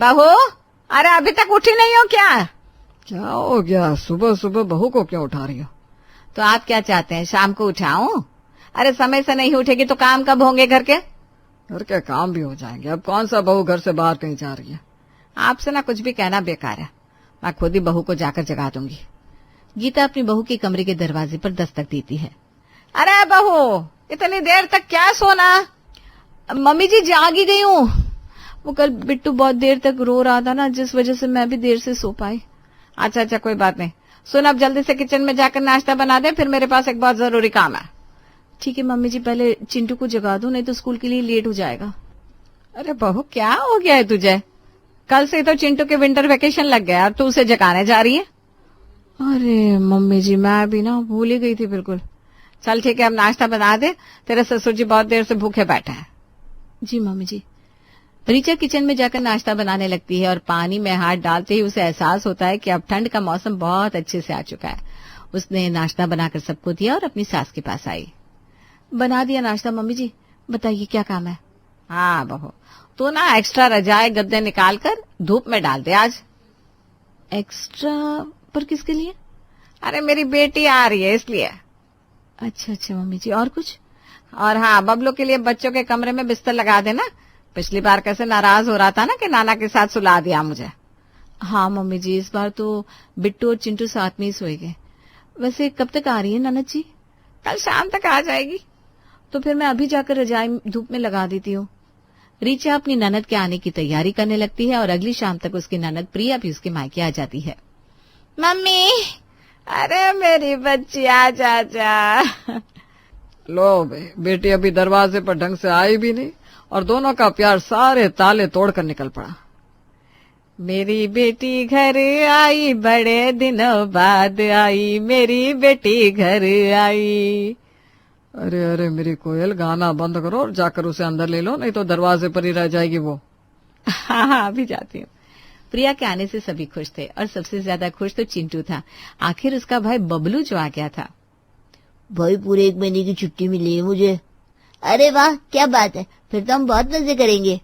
बहू, अरे अभी तक उठी नहीं हो क्या? क्या हो गया? सुबह सुबह बहू को क्यों उठा रही हो? तो आप क्या चाहते हैं, शाम को उठाऊं? अरे समय से नहीं उठेगी तो काम कब होंगे घर के? घर के काम भी हो जाएंगे। अब कौन सा बहू घर से बाहर कहीं जा रही है? आपसे ना कुछ भी कहना बेकार है। मैं खुद ही बहू को जाकर जगा दूंगी। गीता अपनी बहू के कमरे के दरवाजे पर दस्तक देती है। अरे बहू, इतनी देर तक क्या सोना? मम्मी जी जागी गई हूँ। वो कल बिट्टू बहुत देर तक रो रहा था ना, जिस वजह से मैं भी देर से सो पाई। अच्छा अच्छा, कोई बात नहीं। सुन, अब जल्दी से किचन में जाकर नाश्ता बना दे, फिर मेरे पास एक बहुत जरूरी काम है। ठीक है मम्मी जी, पहले चिंटू को जगा दो, नहीं तो स्कूल के लिए लेट हो जाएगा। अरे बहू, क्या हो गया है तुझे? कल से तो चिंटू के विंटर वेकेशन लग गया और तू उसे जगाने जा रही है। अरे मम्मी जी, मैं भी ना भूल ही गई थी बिल्कुल। चल ठीक है, अब नाश्ता बना दे, तेरे ससुर जी बहुत देर से भूखे बैठे हैं। जी मम्मी जी। रीचा किचन में जाकर नाश्ता बनाने लगती है और पानी में हाथ डालते ही उसे एहसास होता है कि अब ठंड का मौसम बहुत अच्छे से आ चुका है। उसने नाश्ता बनाकर सबको दिया और अपनी सास के पास आई। बना दिया नाश्ता मम्मी जी, बताइए क्या काम है? हाँ बहू, तो ना एक्स्ट्रा रजाई गद्दे निकाल कर धूप में डाल दे आज। एक्स्ट्रा पर किसके लिए? अरे मेरी बेटी आ रही है इसलिए। अच्छा अच्छा मम्मी जी, और कुछ? और हाँ, बबलू के लिए बच्चों के कमरे में बिस्तर लगा देना। पिछली बार कैसे नाराज हो रहा था ना कि नाना के साथ सुला दिया मुझे। हाँ मम्मी जी, इस बार तो बिट्टू और चिंटू साथ में ही सोए गए। वैसे कब तक आ रही है ननद जी? कल शाम तक आ जाएगी। तो फिर मैं अभी जाकर रजाई धूप में लगा देती हूँ। रीचा अपनी ननद के आने की तैयारी करने लगती है और अगली शाम तक उसकी ननद प्रिया भी उसके मायके आ जाती है। मम्मी, अरे मेरी बच्ची आ जा। लो बेटी अभी दरवाजे पर ढंग से आई भी नहीं और दोनों का प्यार सारे ताले तोड़कर निकल पड़ा। मेरी बेटी घर आई, बड़े दिनों बाद आई, मेरी बेटी घर आई। अरे अरे मेरी कोयल, गाना बंद करो और जाकर उसे अंदर ले लो, नहीं तो दरवाजे पर ही रह जाएगी वो। हाँ, अभी जाती हूँ। प्रिया के आने से सभी खुश थे और सबसे ज्यादा खुश तो चिंटू था। आखिर उसका भाई बबलू जो आ गया था। भाई पूरे 1 महीने की छुट्टी मिली है मुझे। अरे वाह, क्या बात है, फिर तो हम बहुत मजे करेंगे।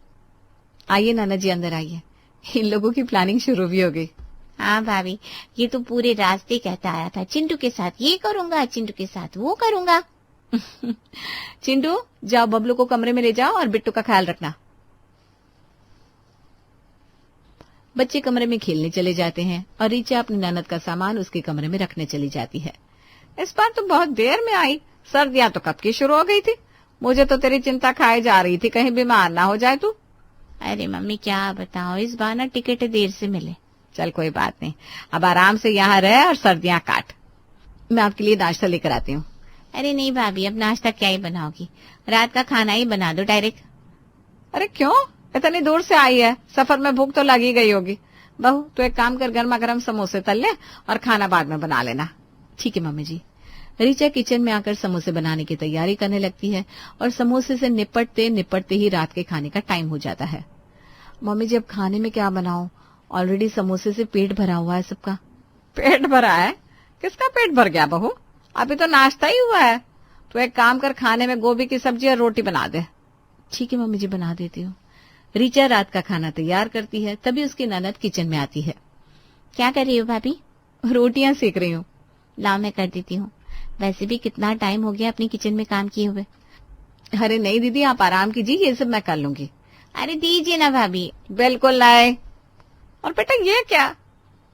आइए नाना जी, अंदर आइए। इन लोगों की प्लानिंग शुरू भी हो गई। हाँ भाभी, ये तो पूरे रास्ते कहता आया था, चिंटू के साथ ये करूंगा, चिंटू के साथ वो करूंगा। चिंटू, जाओ बबलू को कमरे में ले जाओ और बिट्टू का ख्याल रखना। बच्चे कमरे में खेलने चले जाते हैं और रीचा अपनी ननद का सामान उसके कमरे में रखने चली जाती है। इस बार तो बहुत देर में आई। सर्दियां तो कब की शुरू हो गई थी। मुझे तो तेरी चिंता खाए जा रही थी, कहीं बीमार ना हो जाए तू। अरे मम्मी क्या बताओ, इस बार ना टिकट देर से मिले। चल कोई बात नहीं, अब आराम से यहाँ रह और सर्दियां काट। मैं आपके लिए नाश्ता लेकर आती हूँ। अरे नहीं भाभी, अब नाश्ता क्या ही बनाओगी, रात का खाना ही बना दो डायरेक्ट। अरे क्यों, इतनी दूर से आई है, सफर में भूख तो लगी गई होगी। बहू तू एक काम कर, गर्मा गर्म समोसे तल ले और खाना बाद में बना लेना। ठीक है मम्मी जी। रीचा किचन में आकर समोसे बनाने की तैयारी करने लगती है और समोसे से निपटते निपटते ही रात के खाने का टाइम हो जाता है। मम्मी जी अब खाने में क्या बनाऊं? ऑलरेडी समोसे से पेट भरा हुआ है सबका। पेट भरा है? किसका पेट भर गया बहू? अभी तो नाश्ता ही हुआ है। तो एक काम कर, खाने में गोभी की सब्जी और रोटी बना दे। ठीक है मम्मी जी, बना देती हूँ। रीचा रात का खाना तैयार करती है, तभी उसकी ननद किचन में आती है। क्या कर रही हो भाभी? रोटियां सेक रही हूँ। लाओ मैं कर देती हूँ। वैसे भी कितना टाइम हो गया अपनी किचन में काम किए हुए। अरे नहीं दीदी, आप आराम कीजिए, ये सब मैं कर लूंगी। अरे दीजिए ना भाभी। बिल्कुल लाए। और बेटा ये क्या?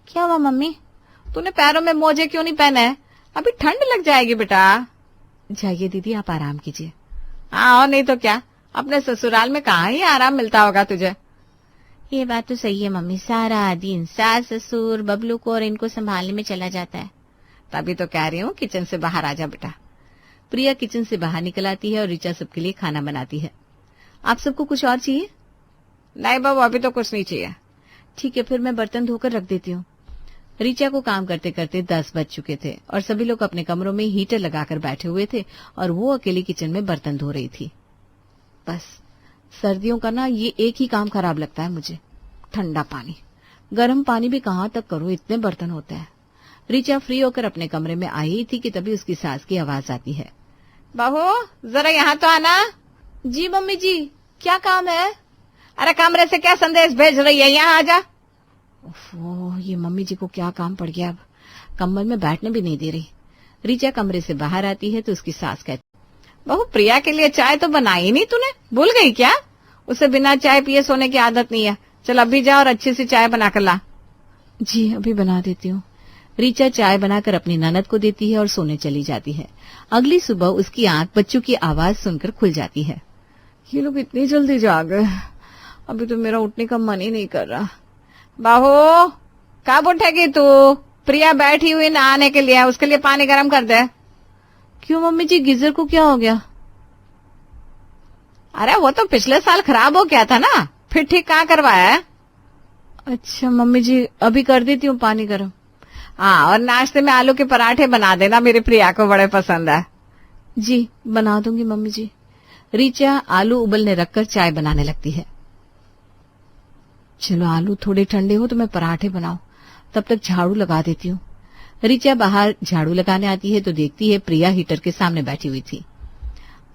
क्या हुआ मम्मी? तूने पैरों में मोजे क्यों नहीं पहने? अभी ठंड लग जाएगी बेटा। जाइए दीदी, आप आराम कीजिए। हाँ, और नहीं तो क्या, अपने ससुराल में कहाँ ही आराम मिलता होगा तुझे। ये बात तो सही है मम्मी, सारा दिन सास ससुर बबलू को और इनको संभालने में चला जाता है। तभी तो कह रही हूँ, किचन से बाहर आ जा बेटा। प्रिया किचन से बाहर निकल आती है और रीचा सबके लिए खाना बनाती है। आप सबको कुछ और चाहिए? नहीं बाबू, अभी तो कुछ नहीं चाहिए। ठीक है, फिर मैं बर्तन धोकर रख देती हूँ। रीचा को काम करते करते 10 बज चुके थे और सभी लोग अपने कमरों में हीटर लगाकर बैठे हुए थे और वो अकेली किचन में बर्तन धो रही थी। बस सर्दियों का ना ये एक ही काम खराब लगता है मुझे, ठंडा पानी। गर्म पानी भी कहाँ तक करूँ, इतने बर्तन होते हैं। रीचा फ्री होकर अपने कमरे में आई ही थी कि तभी उसकी सास की आवाज आती है। बहू जरा यहाँ तो आना। जी मम्मी जी, क्या काम है? अरे कमरे से क्या संदेश भेज रही है, यहाँ आ जा। ओह, ये मम्मी जी को क्या काम पड़ गया, अब कम्बल में बैठने भी नहीं दे रही। रीचा कमरे से बाहर आती है तो उसकी सास कहती, बहू प्रिया के लिए चाय तो बनाई नहीं तूने, भूल गई क्या? उसे बिना चाय पिए सोने की आदत नहीं है। चल अभी जा और अच्छी सी चाय बनाकर ला। जी अभी बना देती हूँ। रीचा चाय बनाकर अपनी ननद को देती है और सोने चली जाती है। अगली सुबह उसकी आंख बच्चों की आवाज सुनकर खुल जाती है। ये लोग इतनी जल्दी जाग गए, अभी तो मेरा उठने का मन ही नहीं कर रहा। बाहू कब उठेगी तू? प्रिया बैठी हुई नहाने के लिए, उसके लिए पानी गर्म कर दे। क्यों मम्मी जी, गीजर को क्या हो गया? अरे वो तो पिछले साल खराब हो गया था ना, फिर ठीक कहाँ करवाया है? अच्छा मम्मी जी, अभी कर देती हूँ पानी गर्म। हाँ, और नाश्ते में आलू के पराठे बना देना, मेरी प्रिया को बड़े पसंद है। जी बना दूंगी मम्मी जी। रीचा आलू उबलने रखकर चाय बनाने लगती है। चलो आलू थोड़े ठंडे हो तो मैं पराठे बनाऊं, तब तक झाड़ू लगा देती हूँ। रीचा बाहर झाड़ू लगाने आती है तो देखती है प्रिया हीटर के सामने बैठी हुई थी।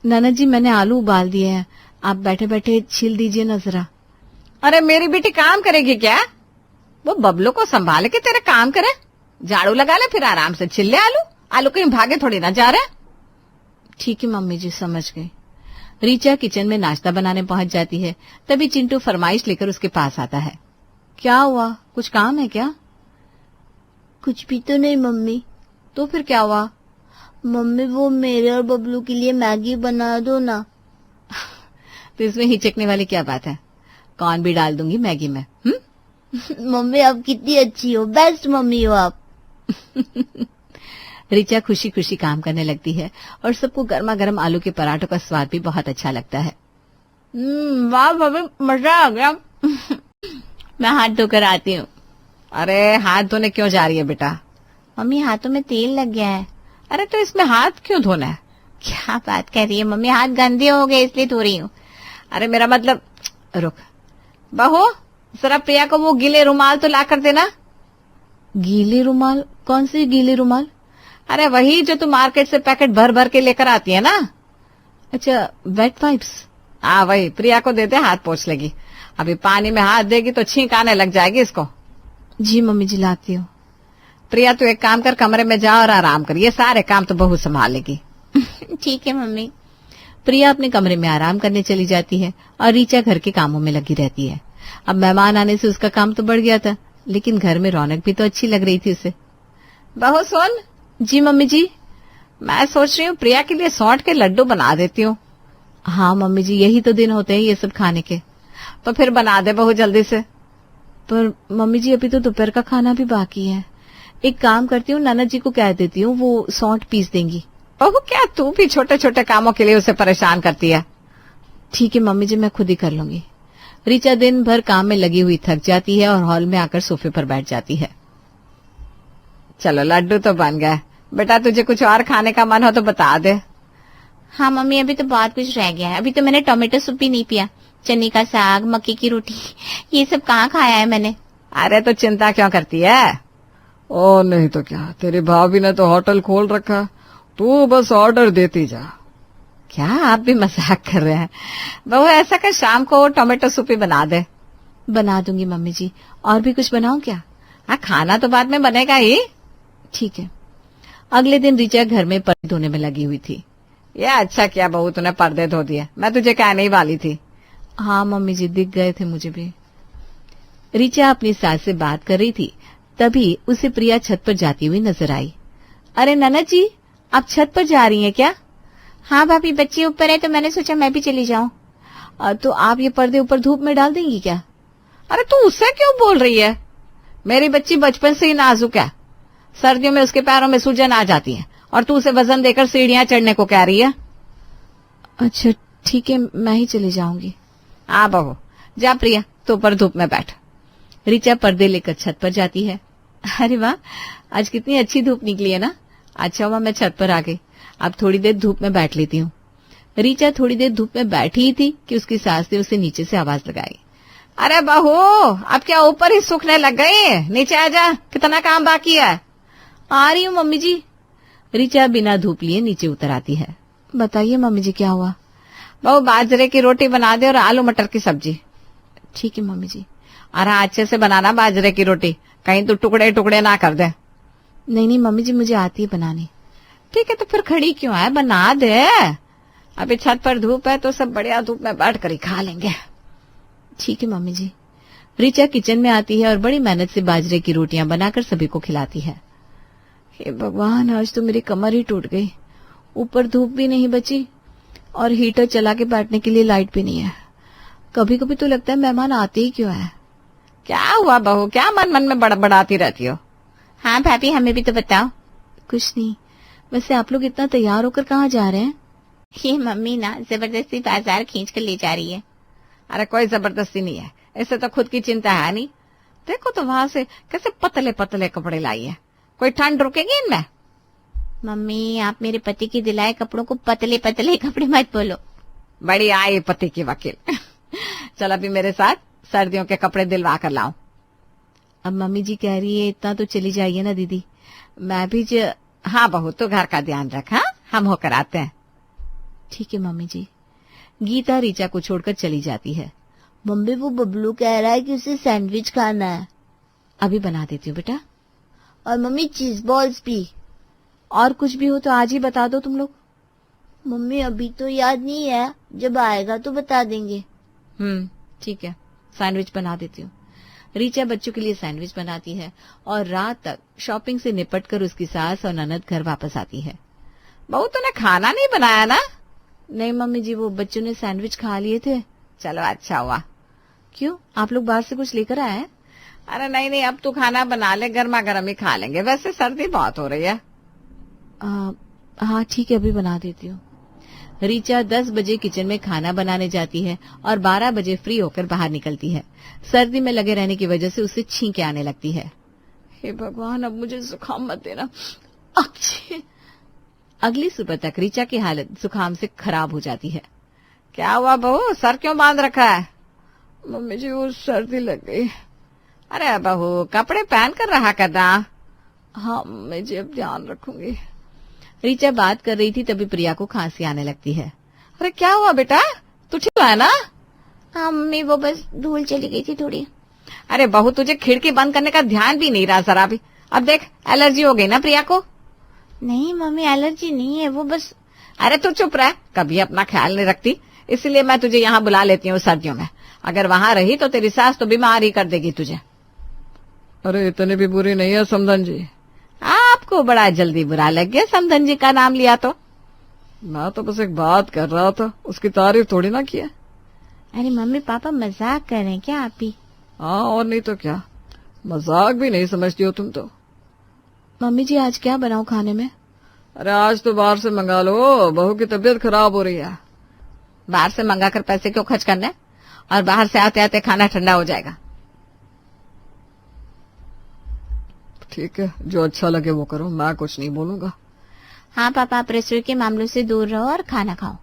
ननद जी मैंने आलू उबाल दिए हैं, आप बैठे बैठे छील दीजिए ना जरा। अरे मेरी बेटी काम करेगी क्या? वो बबलू को संभाल के तेरे काम करे, झाड़ू लगा ले फिर आराम से छिल ले आलू। आलू कहीं भागे थोड़ी ना जा रहे। ठीक है मम्मी जी, समझ गई। रीचा किचन में नाश्ता बनाने पहुंच जाती है। तभी चिंटू फरमाइश लेकर उसके पास आता है। क्या हुआ, कुछ काम है क्या? कुछ भी तो नहीं मम्मी। तो फिर क्या हुआ? मम्मी वो मेरे और बबलू के लिए मैगी बना दो ना। तो इसमें हिचकने वाली क्या बात है, कौन भी डाल दूंगी मैगी में। मम्मी आप कितनी अच्छी हो, बेस्ट मम्मी हो आप। रीचा खुशी खुशी काम करने लगती है और सबको गर्मा गर्म आलू के पराठों का स्वाद भी बहुत अच्छा लगता है। वाह भाभी, मजा आ गया। मैं हाथ धोकर आती हूँ। अरे हाथ धोने क्यों जा रही है बेटा? मम्मी हाथों में तेल लग गया है। अरे तो इसमें हाथ क्यों धोना है? क्या बात कर रही है मम्मी, हाथ गंदे हो गए इसलिए धो रही हूँ। अरे मेरा मतलब, रुक बहू, जरा प्रिया को वो गीले रुमाल तो ला कर देना। गीले रुमाल? कौन से गीले रुमाल? अरे वही जो तू मार्केट से पैकेट भर भर के लेकर आती है ना। अच्छा, वेट वाइप्स। हाँ वही, प्रिया को दे दे, हाथ पोंछ लेगी। अभी पानी में हाथ देगी तो छींक आने लग जाएगी इसको। जी मम्मी जी, लाती हूँ। प्रिया तू एक काम कर, कमरे में जा और आराम कर, ये सारे काम तो बहू संभालेगी। ठीक है मम्मी। प्रिया अपने कमरे में आराम करने चली जाती है और रीचा घर के कामों में लगी रहती है। अब मेहमान आने से उसका काम तो बढ़ गया था, लेकिन घर में रौनक भी तो अच्छी लग रही थी उसे। बहू सुन। जी मम्मी जी। मैं सोच रही हूँ प्रिया के लिए सौंठ के लड्डू बना देती हूँ। हाँ मम्मी जी, यही तो दिन होते हैं ये सब खाने के। तो फिर बना दे बहू जल्दी से। पर मम्मी जी अभी तो दोपहर का खाना भी बाकी है। एक काम करती हूँ, ननद जी को कह देती हूँ, वो सौंठ पीस देंगी। बहू क्या तू भी छोटे छोटे कामों के लिए उसे परेशान करती है? ठीक है मम्मी जी, मैं खुद ही कर लूंगी। रीचा दिन भर काम में लगी हुई थक जाती है और हॉल में आकर सोफे पर बैठ जाती है। चलो लड्डू तो बन गए बेटा, तुझे कुछ और खाने का मन हो तो बता दे। हाँ मम्मी, अभी तो बहुत कुछ रह गया है। अभी तो मैंने टोमेटो सूप भी नहीं पिया। चने का साग, मक्के की रोटी, ये सब कहाँ खाया है मैंने। अरे तो चिंता क्यों करती है? ओ नहीं तो क्या, तेरी भाभी ने तो होटल खोल रखा, तू बस ऑर्डर देती जा। क्या आप भी मजाक कर रहे हैं? बहू ऐसा कर, शाम को टोमेटो सूप ही बना दे। बना दूंगी मम्मी जी। और भी कुछ बनाऊं क्या? हाँ खाना तो बाद में बनेगा ही। ठीक है। अगले दिन रीचा घर में पर्दे धोने में लगी हुई थी। ये अच्छा किया बहू, तूने पर्दे धो दिए, मैं तुझे कहने ही वाली थी। हाँ मम्मी जी, दिख गए थे मुझे भी। रीचा अपनी सास से बात कर रही थी, तभी उसे प्रिया छत पर जाती हुई नजर आई। अरे ननद जी, आप छत पर जा रही हैं क्या? हाँ भाभी, बच्चे ऊपर है तो मैंने सोचा मैं भी चली जाऊं। तो आप ये पर्दे ऊपर धूप में डाल देंगी क्या? अरे तू उससे क्यों बोल रही है? मेरी बच्ची बचपन से ही नाजुक है, सर्दियों में उसके पैरों में सूजन आ जाती है और तू उसे वजन देकर सीढ़ियां चढ़ने को कह रही है। अच्छा ठीक है, मैं ही चली जाऊंगी। हाँ बहू जा, प्रिया तू ऊपर धूप में बैठ। रीचा पर्दे लेकर छत पर जाती है। अरे वाह, आज कितनी अच्छी धूप निकली है ना। अच्छा हुआ मैं छत पर आ गई, अब थोड़ी देर धूप में बैठ लेती हूँ। रीचा थोड़ी देर धूप में बैठी ही थी कि उसकी सास ने उसे नीचे से आवाज लगाई। अरे बहू, अब क्या ऊपर ही सूखने लग गई? नीचे आ जा, कितना काम बाकी है। आ रही हूँ मम्मी जी। रीचा बिना धूप लिए नीचे उतर आती है। बताइए मम्मी जी, क्या हुआ? बहू बाजरे की रोटी बना दे और आलू मटर की सब्जी। ठीक है मम्मी जी। और हाँ, अच्छे से बनाना बाजरे की रोटी, कहीं तो टुकड़े टुकड़े ना कर दे। नहीं नहीं मम्मी जी, मुझे आती है बनानी। ठीक है, तो फिर खड़ी क्यों है, बना दे। अभी छत पर धूप है तो सब बढ़िया धूप में बैठ कर ही खा लेंगे। ठीक है मम्मी जी। ऋचा किचन में आती है और बड़ी मेहनत से बाजरे की रोटियां बनाकर सभी को खिलाती है। हे भगवान, आज तो मेरी कमर ही टूट गई। ऊपर धूप भी नहीं बची और हीटर चला के बैठने के लिए लाइट भी नहीं है। कभी कभी तो लगता है मेहमान आते ही क्यों है। क्या हुआ बहू, क्या मन मन में बड़बड़ाती रहती हो? हाँ भाभी, हमें भी तो बताओ। कुछ नहीं, वैसे आप लोग इतना तैयार होकर कहाँ जा रहे हैं? ये मम्मी ना जबरदस्ती बाजार खींच कर ले जा रही है। अरे कोई जबरदस्ती नहीं है, इससे तो खुद की चिंता है नहीं। देखो तो वहां से कैसे पतले पतले कपड़े लाई है, कोई ठंड रुकेगी इनमें? मम्मी, आप मेरे पति के दिलाए कपड़ों को पतले पतले कपड़े मत बोलो। बड़ी आई पति की वकील। चल अभी मेरे साथ सर्दियों के कपड़े दिलवा कर लाऊं। अब मम्मी जी कह रही है इतना तो चली जाइए ना दीदी। मैं भी हाँ बहू, तो घर का ध्यान रख, हाँ हम होकर आते हैं। ठीक है मम्मी जी। गीता ऋचा को छोड़कर चली जाती है। मम्मी, वो बबलू कह रहा है कि उसे सैंडविच खाना है। अभी बना देती हूँ बेटा। और मम्मी चीज बॉल्स भी। और कुछ भी हो तो आज ही बता दो तुम लोग। मम्मी अभी तो याद नहीं है, जब आएगा तो बता देंगे। ठीक है, सैंडविच बना देती हूँ। ऋचा बच्चों के लिए सैंडविच बनाती है और रात तक शॉपिंग से निपटकर उसकी सास और ननद घर वापस आती है। बहू, तूने खाना नहीं बनाया ना? नहीं मम्मी जी, वो बच्चों ने सैंडविच खा लिए थे। चलो अच्छा हुआ। क्यों, आप लोग बाहर से कुछ लेकर आए हैं? अरे नहीं नहीं, अब तू खाना बना ले, गर्मा गर्म ही खा लेंगे, वैसे सर्दी बहुत हो रही है। हाँ ठीक है, अभी बना देती हूँ। ऋचा 10 बजे किचन में खाना बनाने जाती है और 12 बजे फ्री होकर बाहर निकलती है। सर्दी में लगे रहने की वजह से उसे छींकें आने लगती है। हे भगवान, अब मुझे जुकाम मत देना। अगली सुबह तक ऋचा की हालत जुकाम से खराब हो जाती है। क्या हुआ बहू, सर क्यों बांध रखा है? मम्मी जी, वो सर्दी लग गई। अरे बहू, कपड़े पहन कर रहा करना। हाँ मम्मी जी, अब ध्यान रखूंगी। ऋचा बात कर रही थी तभी प्रिया को खांसी आने लगती है। अरे क्या हुआ बेटा, तू ठीक है ना? हाँ मम्मी, वो बस धूल चली गई थी थोड़ी। अरे बहू, तुझे खिड़की बंद करने का ध्यान भी नहीं रहा जरा भी। अब देख, एलर्जी हो गई ना प्रिया को। नहीं मम्मी, एलर्जी नहीं है, वो बस। अरे तू चुप रह, कभी अपना ख्याल नहीं रखती, इसलिए मैं तुझे यहाँ बुला लेती हूँ सर्दियों में। अगर वहां रही तो तेरी सास तो बीमार ही कर देगी तुझे। अरे इतनी भी बुरी नहीं है समधन जी। आपको बड़ा जल्दी बुरा लग गया समधन जी का नाम लिया तो। मैं तो बस एक बात कर रहा था, उसकी तारीफ थोड़ी ना किया। अरे मम्मी पापा मजाक कर रहे हैं क्या आप ही? हाँ और नहीं तो क्या, मजाक भी नहीं समझती हो तुम तो। मम्मी जी, आज क्या बनाऊं खाने में? अरे आज तो बाहर से मंगा लो, बहू की तबीयत खराब हो रही है। बाहर से मंगा कर पैसे क्यों खर्च करने, और बाहर से आते आते खाना ठंडा हो जाएगा। ठीक है, जो अच्छा लगे वो करो, मैं कुछ नहीं बोलूंगा। हाँ पापा, आप रसोई के मामलों से दूर रहो और खाना खाओ।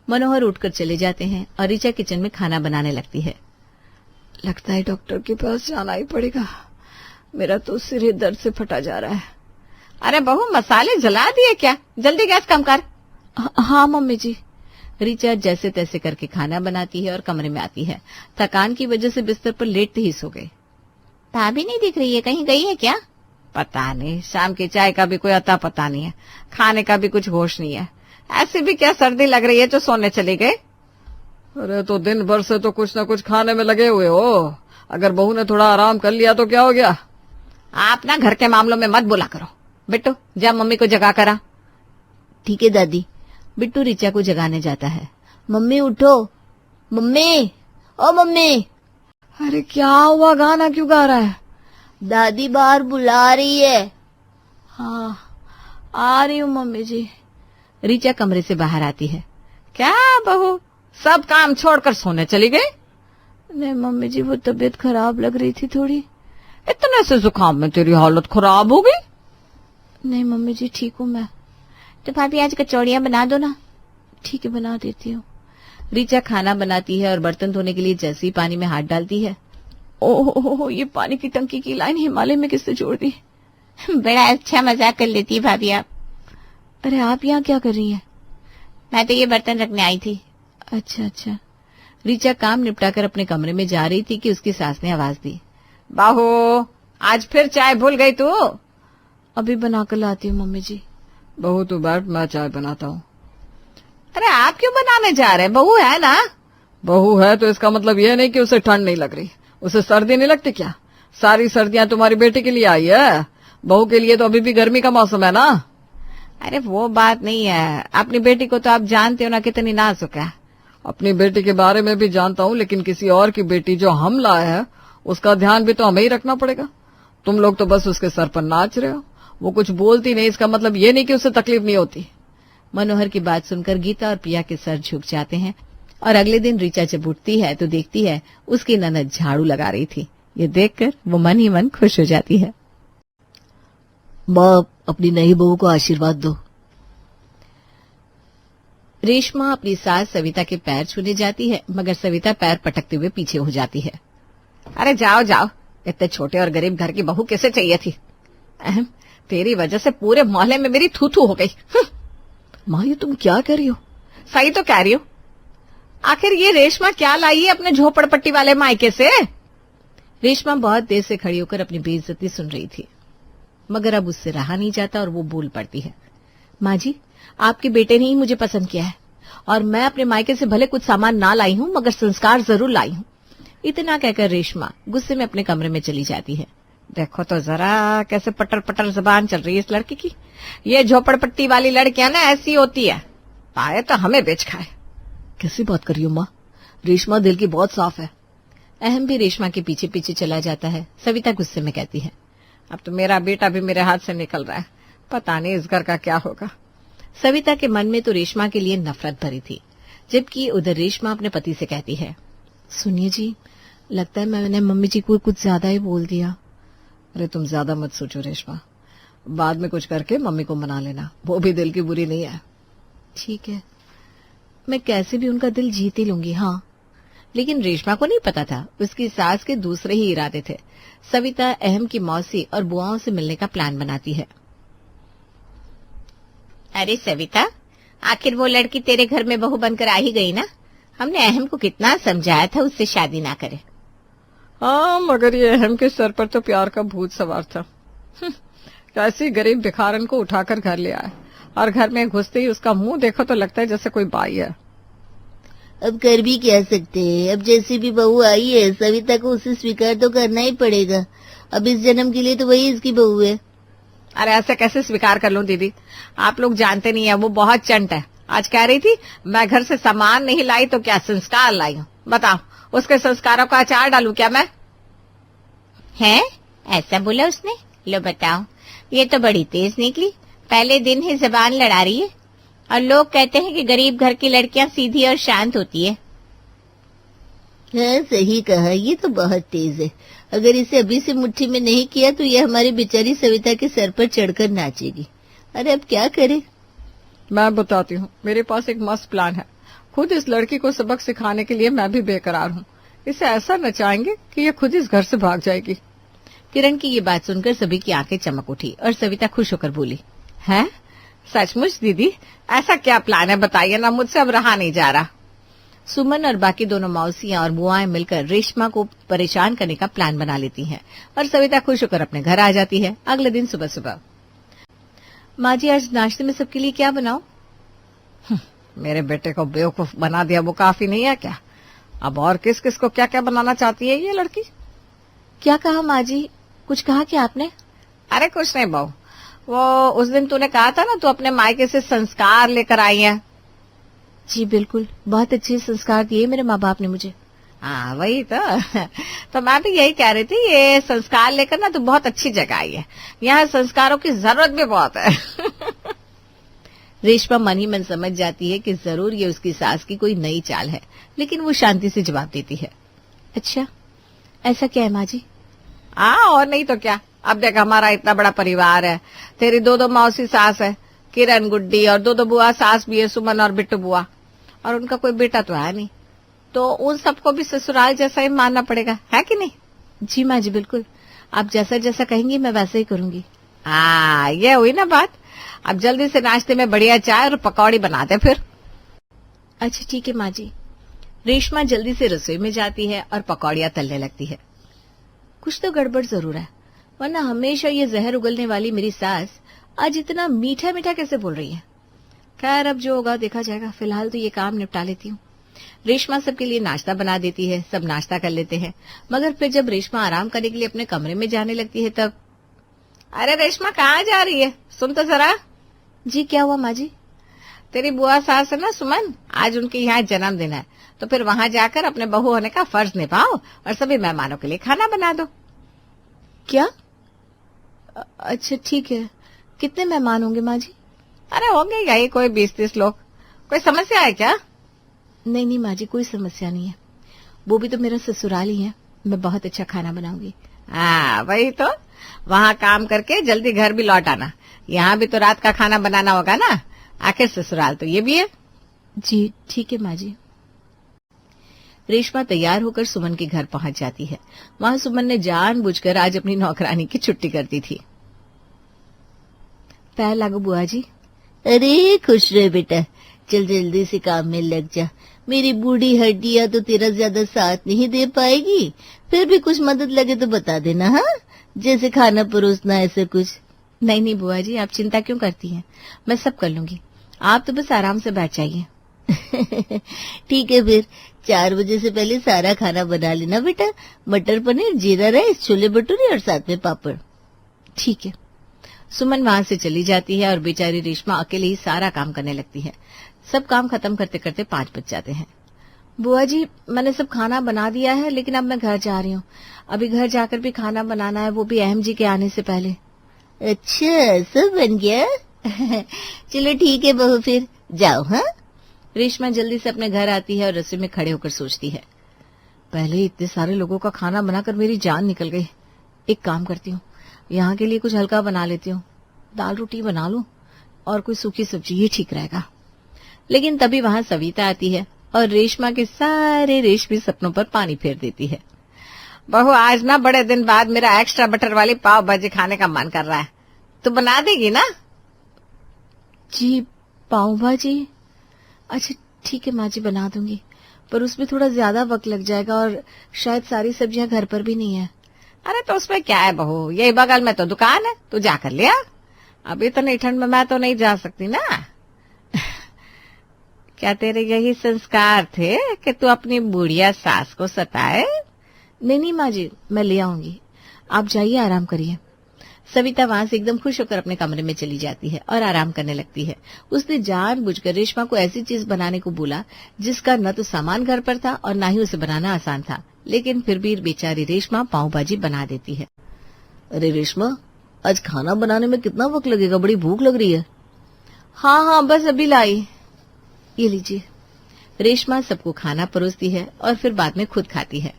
मनोहर उठकर चले जाते हैं और ऋचा किचन में खाना बनाने लगती है। लगता है डॉक्टर के पास जाना ही पड़ेगा, मेरा तो सिर ही दर्द से फटा जा रहा है। अरे बहू, मसाले जला दिए क्या? जल्दी गैस कम कर। हाँ मम्मी जी। ऋचा जैसे तैसे करके खाना बनाती है और कमरे में आती है। थकान की वजह से बिस्तर पर लेटते ही सो गई। भाभी नहीं दिख रही है, कहीं गई है क्या? पता नहीं, शाम की चाय का भी कोई अता पता नहीं है, खाने का भी कुछ होश नहीं है। ऐसे भी क्या सर्दी लग रही है जो सोने चले गए? अरे तो दिन भर से तो कुछ न कुछ खाने में लगे हुए हो, अगर बहू ने थोड़ा आराम कर लिया तो क्या हो गया? आप ना घर के मामलों में मत बोला करो। बिट्टू, जा मम्मी को जगा करा। ठीक है दादी। बिट्टू ऋचा को जगाने जाता है। मम्मी उठो, मम्मी, ओ मम्मी। अरे क्या हुआ, गाना क्यों गा रहा है? दादी बाहर बुला रही है। हाँ आ रही हूँ मम्मी जी। ऋचा कमरे से बाहर आती है। क्या बहू, सब काम छोड़कर सोने चली गई? नहीं मम्मी जी, वो तबीयत खराब लग रही थी थोड़ी। इतने से जुकाम में तेरी हालत खराब हो गई? नहीं मम्मी जी, ठीक हूँ मैं। तो भाभी आज कचौड़ियां बना दो ना। ठीक है, बना देती हूँ। ऋचा खाना बनाती है और बर्तन धोने के लिए जैसे ही पानी में हाथ डालती है। ओह, ये पानी की टंकी की लाइन हिमालय में किससे जोड़ दी? बड़ा अच्छा मजाक कर लेती है भाभी आप। अरे आप यहाँ क्या कर रही हैं? मैं तो ये बर्तन रखने आई थी। अच्छा अच्छा। ऋचा काम निपटाकर अपने कमरे में जा रही थी कि उसकी सास ने आवाज दी, बहू आज फिर चाय भूल गई तू? अभी बनाकर लाती हूँ मम्मी जी। बहू तू बैठ, मैं चाय बनाता हूँ। अरे आप क्यों बनाने जा रहे हैं? बहू है ना। बहू है तो इसका मतलब यह नहीं कि उसे ठंड नहीं लग रही। उसे सर्दी नहीं लगती क्या? सारी सर्दियां तुम्हारी बेटी के लिए आई है, बहू के लिए तो अभी भी गर्मी का मौसम है ना। अरे वो बात नहीं है, अपनी बेटी को तो आप जानते हो ना कितनी नाजुक है। अपनी बेटी के बारे में भी जानता हूँ, लेकिन किसी और की बेटी जो हम लाए हैं उसका ध्यान भी तो हमें ही रखना पड़ेगा। तुम लोग तो बस उसके सर पर नाच रहे हो। वो कुछ बोलती नहीं, इसका मतलब ये नहीं कि उसे तकलीफ नहीं होती। मनोहर की बात सुनकर गीता और प्रिया के सर झुक जाते हैं और अगले दिन ऋचा जब उठती है तो देखती है उसकी ननद झाड़ू लगा रही थी। ये देखकर वो मन ही मन खुश हो जाती है। माँ, अपनी नई बहू को आशीर्वाद दो। रेशमा अपनी सास सविता के पैर छूने जाती है, मगर सविता पैर पटकते हुए पीछे हो जाती है। अरे जाओ जाओ, इतने छोटे और गरीब घर की बहू कैसे चाहिए थी? तेरी वजह से पूरे मोहल्ले में मेरी थू थू हो गई। माँ, ये तुम क्या कर रही हो? सही तो कह रही हो। आखिर ये रेशमा क्या लाई है अपने झोपड़पट्टी वाले मायके से? रेशमा बहुत देर से खड़ी होकर अपनी बेइज्जती सुन रही थी, मगर अब उससे रहा नहीं जाता और वो बोल पड़ती है। माँ जी, आपके बेटे ने ही मुझे पसंद किया है और मैं अपने मायके से भले कुछ सामान ना लाई हूँ मगर संस्कार जरूर लाई हूँ। इतना कहकर रेशमा गुस्से में अपने कमरे में चली जाती है। देखो तो जरा कैसे पटर पटर जबान चल रही है इस लड़की की। ये झोपड़पट्टी वाली लड़कियां ना ऐसी होती है, पाए तो हमें बेच खाए। कैसी बात कर रही हो माँ? रेशमा दिल की बहुत साफ है। अहम भी रेशमा के पीछे पीछे चला जाता है। सविता गुस्से में कहती है, अब तो मेरा बेटा भी मेरे हाथ से निकल रहा है, पता नहीं इस घर का क्या होगा। सविता के मन में तो रेशमा के लिए नफरत भरी थी, जबकि उधर रेशमा अपने पति से कहती है, सुनिए जी, लगता है मैंने मम्मी जी को कुछ ज्यादा ही बोल दिया। अरे तुम ज्यादा मत सोचो रेशमा, बाद में कुछ करके मम्मी को मना लेना, वो भी दिल की बुरी नहीं है। ठीक है, मैं कैसे भी उनका दिल जीत ही लूंगी। हाँ, लेकिन रेशमा को नहीं पता था उसकी सास के दूसरे ही इरादे थे। सविता अहम की मौसी और बुआओं से मिलने का प्लान बनाती है। अरे सविता, आखिर वो लड़की तेरे घर में बहू बनकर आ ही गई ना। हमने अहम को कितना समझाया था उससे शादी ना करे। हाँ, मगर ये अहम के सर पर तो प्यार का भूत सवार था। कैसी गरीब भिखारन को उठाकर घर ले आया और घर में घुसते ही उसका मुंह देखो तो लगता है जैसे कोई बाई है। अब कर भी क्या सकते हैं, अब जैसी भी बहू आई है सविता को उसे स्वीकार तो करना ही पड़ेगा। अब इस जन्म के लिए तो वही इसकी बहू है। अरे ऐसे कैसे स्वीकार कर लूं दीदी, आप लोग जानते नहीं है वो बहुत चंट है। आज कह रही थी मैं घर से सामान नहीं लाई तो क्या संस्कार लाई हूँ। बताओ, उसके संस्कारों का अचार डालूं क्या मैं? है ऐसा बोला उसने? लो बताओ, ये तो बड़ी तेज निकली। पहले दिन ही जबान लड़ा रही है। और लोग कहते हैं कि गरीब घर की लड़कियां सीधी और शांत होती है। हाँ, सही कहा, ये तो बहुत तेज है। अगर इसे अभी से मुट्ठी में नहीं किया तो ये हमारी बेचारी सविता के सर पर चढ़कर नाचेगी। अरे अब क्या करे? मैं बताती हूँ, मेरे पास एक मस्त प्लान है। खुद इस लड़की को सबक सिखाने के लिए मैं भी बेकरार हूँ। इसे ऐसा नचाएंगे कि ये खुद इस घर से भाग जाएगी। किरण की ये बात सुनकर सभी की आंखें चमक उठी और सविता खुश होकर बोली, है सचमुच दीदी, ऐसा क्या प्लान है बताइए ना, मुझसे अब रहा नहीं जा रहा। सुमन और बाकी दोनों मौसियां और बुआएं मिलकर रेशमा को परेशान करने का प्लान बना लेती हैं और सविता खुश होकर अपने घर आ जाती है। अगले दिन सुबह सुबह, माँ जी आज नाश्ते में सबके लिए क्या बनाओ? मेरे बेटे को बेवकूफ बना दिया वो काफी नहीं है क्या? अब और किस किस को क्या क्या बनाना चाहती है ये लड़की? क्या कहा माँ जी? कुछ कहा क्या आपने? अरे कुछ नहीं बहू, वो उस दिन तूने कहा था ना तू अपने मायके से संस्कार लेकर आई है। जी बिल्कुल, बहुत अच्छे संस्कार दिए मेरे माँ बाप ने मुझे। हाँ वही तो मैं भी यही कह रही थी, ये संस्कार लेकर ना तू बहुत अच्छी जगह आई है। यहाँ संस्कारों की जरूरत भी बहुत है। रेशमा मन ही मन समझ जाती है कि जरूर ये उसकी सास की कोई नई चाल है, लेकिन वो शांति से जवाब देती है, अच्छा ऐसा क्या है माँ जी? हाँ और नहीं तो क्या। अब देख हमारा इतना बड़ा परिवार है, तेरी दो दो मौसी सास है, किरण गुड्डी, और दो दो बुआ सास भी है, सुमन और बिट्टू बुआ, और उनका कोई बेटा तो है नहीं, तो उन सबको भी ससुराल जैसा ही मानना पड़ेगा, है कि नहीं? जी माँ जी बिल्कुल, आप जैसा जैसा कहेंगी मैं वैसा ही करूंगी। हाँ ये हुई ना बात। अब जल्दी से नाश्ते में बढ़िया चाय और पकौड़ी बनाते फिर। अच्छा ठीक है माँ जी। रेशमा जल्दी से रसोई में जाती है और पकौड़ियां तलने लगती है। कुछ तो गड़बड़ जरूर है, वरना हमेशा ये जहर उगलने वाली मेरी सास आज इतना मीठा मीठा कैसे बोल रही है। खैर अब जो होगा देखा जाएगा, फिलहाल तो ये काम निपटा लेती हूँ। रेशमा सबके लिए नाश्ता बना देती है, सब नाश्ता कर लेते हैं। मगर फिर जब रेशमा आराम करने के लिए अपने कमरे में जाने लगती है तब, अरे रेशमा कहाँ जा रही है, सुन तो जरा। जी क्या हुआ माँ जी? तेरी बुआ सास है ना सुमन, आज उनके यहाँ जन्मदिन है, तो फिर वहां जाकर अपने बहू होने का फर्ज निभाओ और सभी मेहमानों के लिए खाना बना दो। क्या? अच्छा ठीक है। कितने मेहमान होंगे माँ जी? अरे होंगे यही कोई 20-30 लोग। कोई समस्या है क्या? नहीं नहीं माँ जी, कोई समस्या नहीं है। वो भी तो मेरा ससुराल ही है, मैं बहुत अच्छा खाना बनाऊंगी। हाँ वही तो, वहाँ काम करके जल्दी घर भी लौट आना। यहाँ भी तो रात का खाना बनाना होगा ना, आखिर ससुराल तो ये भी है। जी ठीक है माँ जी। रेशमा तैयार होकर सुमन के घर पहुंच जाती है। वहां सुमन ने जानबूझकर आज अपनी नौकरानी की छुट्टी कर दी थी। पैर लागो बुआ जी। अरे खुश रहे बेटा, चल जल्दी से काम में लग जा। मेरी बूढ़ी हड्डियां तो तेरा ज्यादा साथ नहीं दे पाएगी, फिर भी कुछ मदद लगे तो बता देना। हाँ, जैसे खाना परोसना ऐसे कुछ। नहीं नहीं बुआ जी, आप चिंता क्यों करती हैं, मैं सब कर लूंगी। आप तो बस आराम से बैठ जाइए। ठीक है, फिर 4 बजे से पहले सारा खाना बना लेना बेटा। मटर पनीर, जीरा राइस, छोले भटूरे और साथ में पापड़। ठीक है। सुमन वहां से चली जाती है और बेचारी रेशमा अकेले ही सारा काम करने लगती है। सब काम खत्म करते करते 5 बज जाते हैं। बुआ जी मैंने सब खाना बना दिया है, लेकिन अब मैं घर जा रही हूँ। अभी घर जाकर भी खाना बनाना है, वो भी अहम जी के आने से पहले। अच्छा सब बन गया। चलो ठीक है बहू, फिर जाओ। हाँ, रेशमा जल्दी से अपने घर आती है और रसोई में खड़े होकर सोचती है, पहले इतने सारे लोगों का खाना बनाकर मेरी जान निकल गई। एक काम करती हूँ, यहाँ के लिए कुछ हल्का बना लेती हूँ, दाल रोटी बना लूं और कोई सूखी सब्जी, ये ठीक रहेगा। लेकिन तभी वहां सविता आती है और रेशमा के सारे रेशमी सपनों पर पानी फेर देती है। बहू आज ना बड़े दिन बाद मेरा एक्स्ट्रा बटर वाली पाव भाजी खाने का मन कर रहा है, तू बना देगी ना? जी पाव भाजी? अच्छा ठीक है माँ जी, बना दूंगी, पर उसमें थोड़ा ज्यादा वक्त लग जाएगा और शायद सारी सब्जियां घर पर भी नहीं है। अरे तो उसमें क्या है बहू, यही बगल में तो दुकान है, तू जाकर ले आ। अभी तो नहीं, ठंड में मैं तो नहीं जा सकती ना। क्या तेरे यही संस्कार थे कि तू अपनी बुढ़िया सास को सताए? नहीं नहीं माँ जी, मैं ले आऊंगी, आप जाइए आराम करिए। सविता वहां से एकदम खुश होकर अपने कमरे में चली जाती है और आराम करने लगती है। उसने जानबूझकर रेशमा को ऐसी चीज बनाने को बोला जिसका न तो सामान घर पर था और न ही उसे बनाना आसान था, लेकिन फिर भी बेचारी रेशमा पाव भाजी बना देती है। अरे रेशमा, आज खाना बनाने में कितना वक्त लगेगा, बड़ी भूख लग रही है। हाँ हाँ बस अभी लाई, ये लीजिए। रेशमा सबको खाना परोसती है और फिर बाद में खुद खाती है।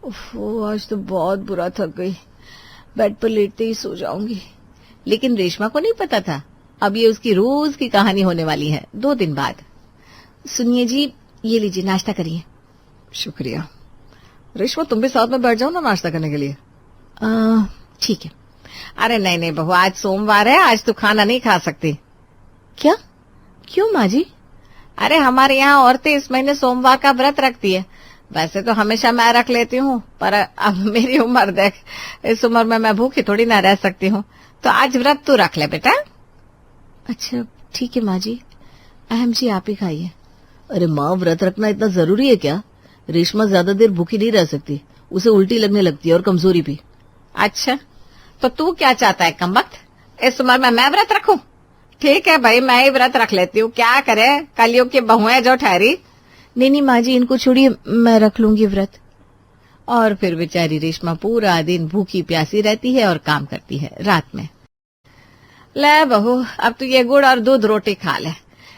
ओह आज तो बहुत बुरा थक गई, बेड पर लेटते ही सो जाऊंगी। लेकिन रेशमा को नहीं पता था अब ये उसकी रोज की कहानी होने वाली है 2 दिन बाद। सुनिए जी, ये लीजिए, नाश्ता करिए। शुक्रिया। रेशमा तुम भी साथ में बैठ जाओ ना नाश्ता करने के लिए। ठीक है। अरे नहीं नहीं बहू, आज सोमवार है, आज तो खाना नहीं खा सकती। क्या? क्यों माँ जी? अरे हमारे यहाँ औरतें इस महीने सोमवार का व्रत रखती है। वैसे तो हमेशा मैं रख लेती हूँ, पर अब मेरी उम्र देख, इस उम्र में मैं भूखी थोड़ी ना रह सकती हूँ, तो आज व्रत तू रख ले बेटा। अच्छा ठीक है माँ जी, अहम जी आप ही खाइए। अरे माँ, व्रत रखना इतना जरूरी है क्या? रेशमा ज्यादा देर भूखी नहीं रह सकती, उसे उल्टी लगने लगती है और कमजोरी भी। अच्छा तो तू क्या चाहता है कमबख्त, इस उम्र में मैं व्रत रखूं? ठीक है भाई, मैं ही व्रत रख लेती हूँ, क्या करे, कलयुग की बहुएं जो ठहरी। नहीं नहीं माँ जी, इनको छोड़िए, मैं रख लूंगी व्रत। और फिर बेचारी रेशमा पूरा दिन भूखी प्यासी रहती है और काम करती है। रात में, ले बहू अब तू ये गुड़ और दूध रोटी खा ले,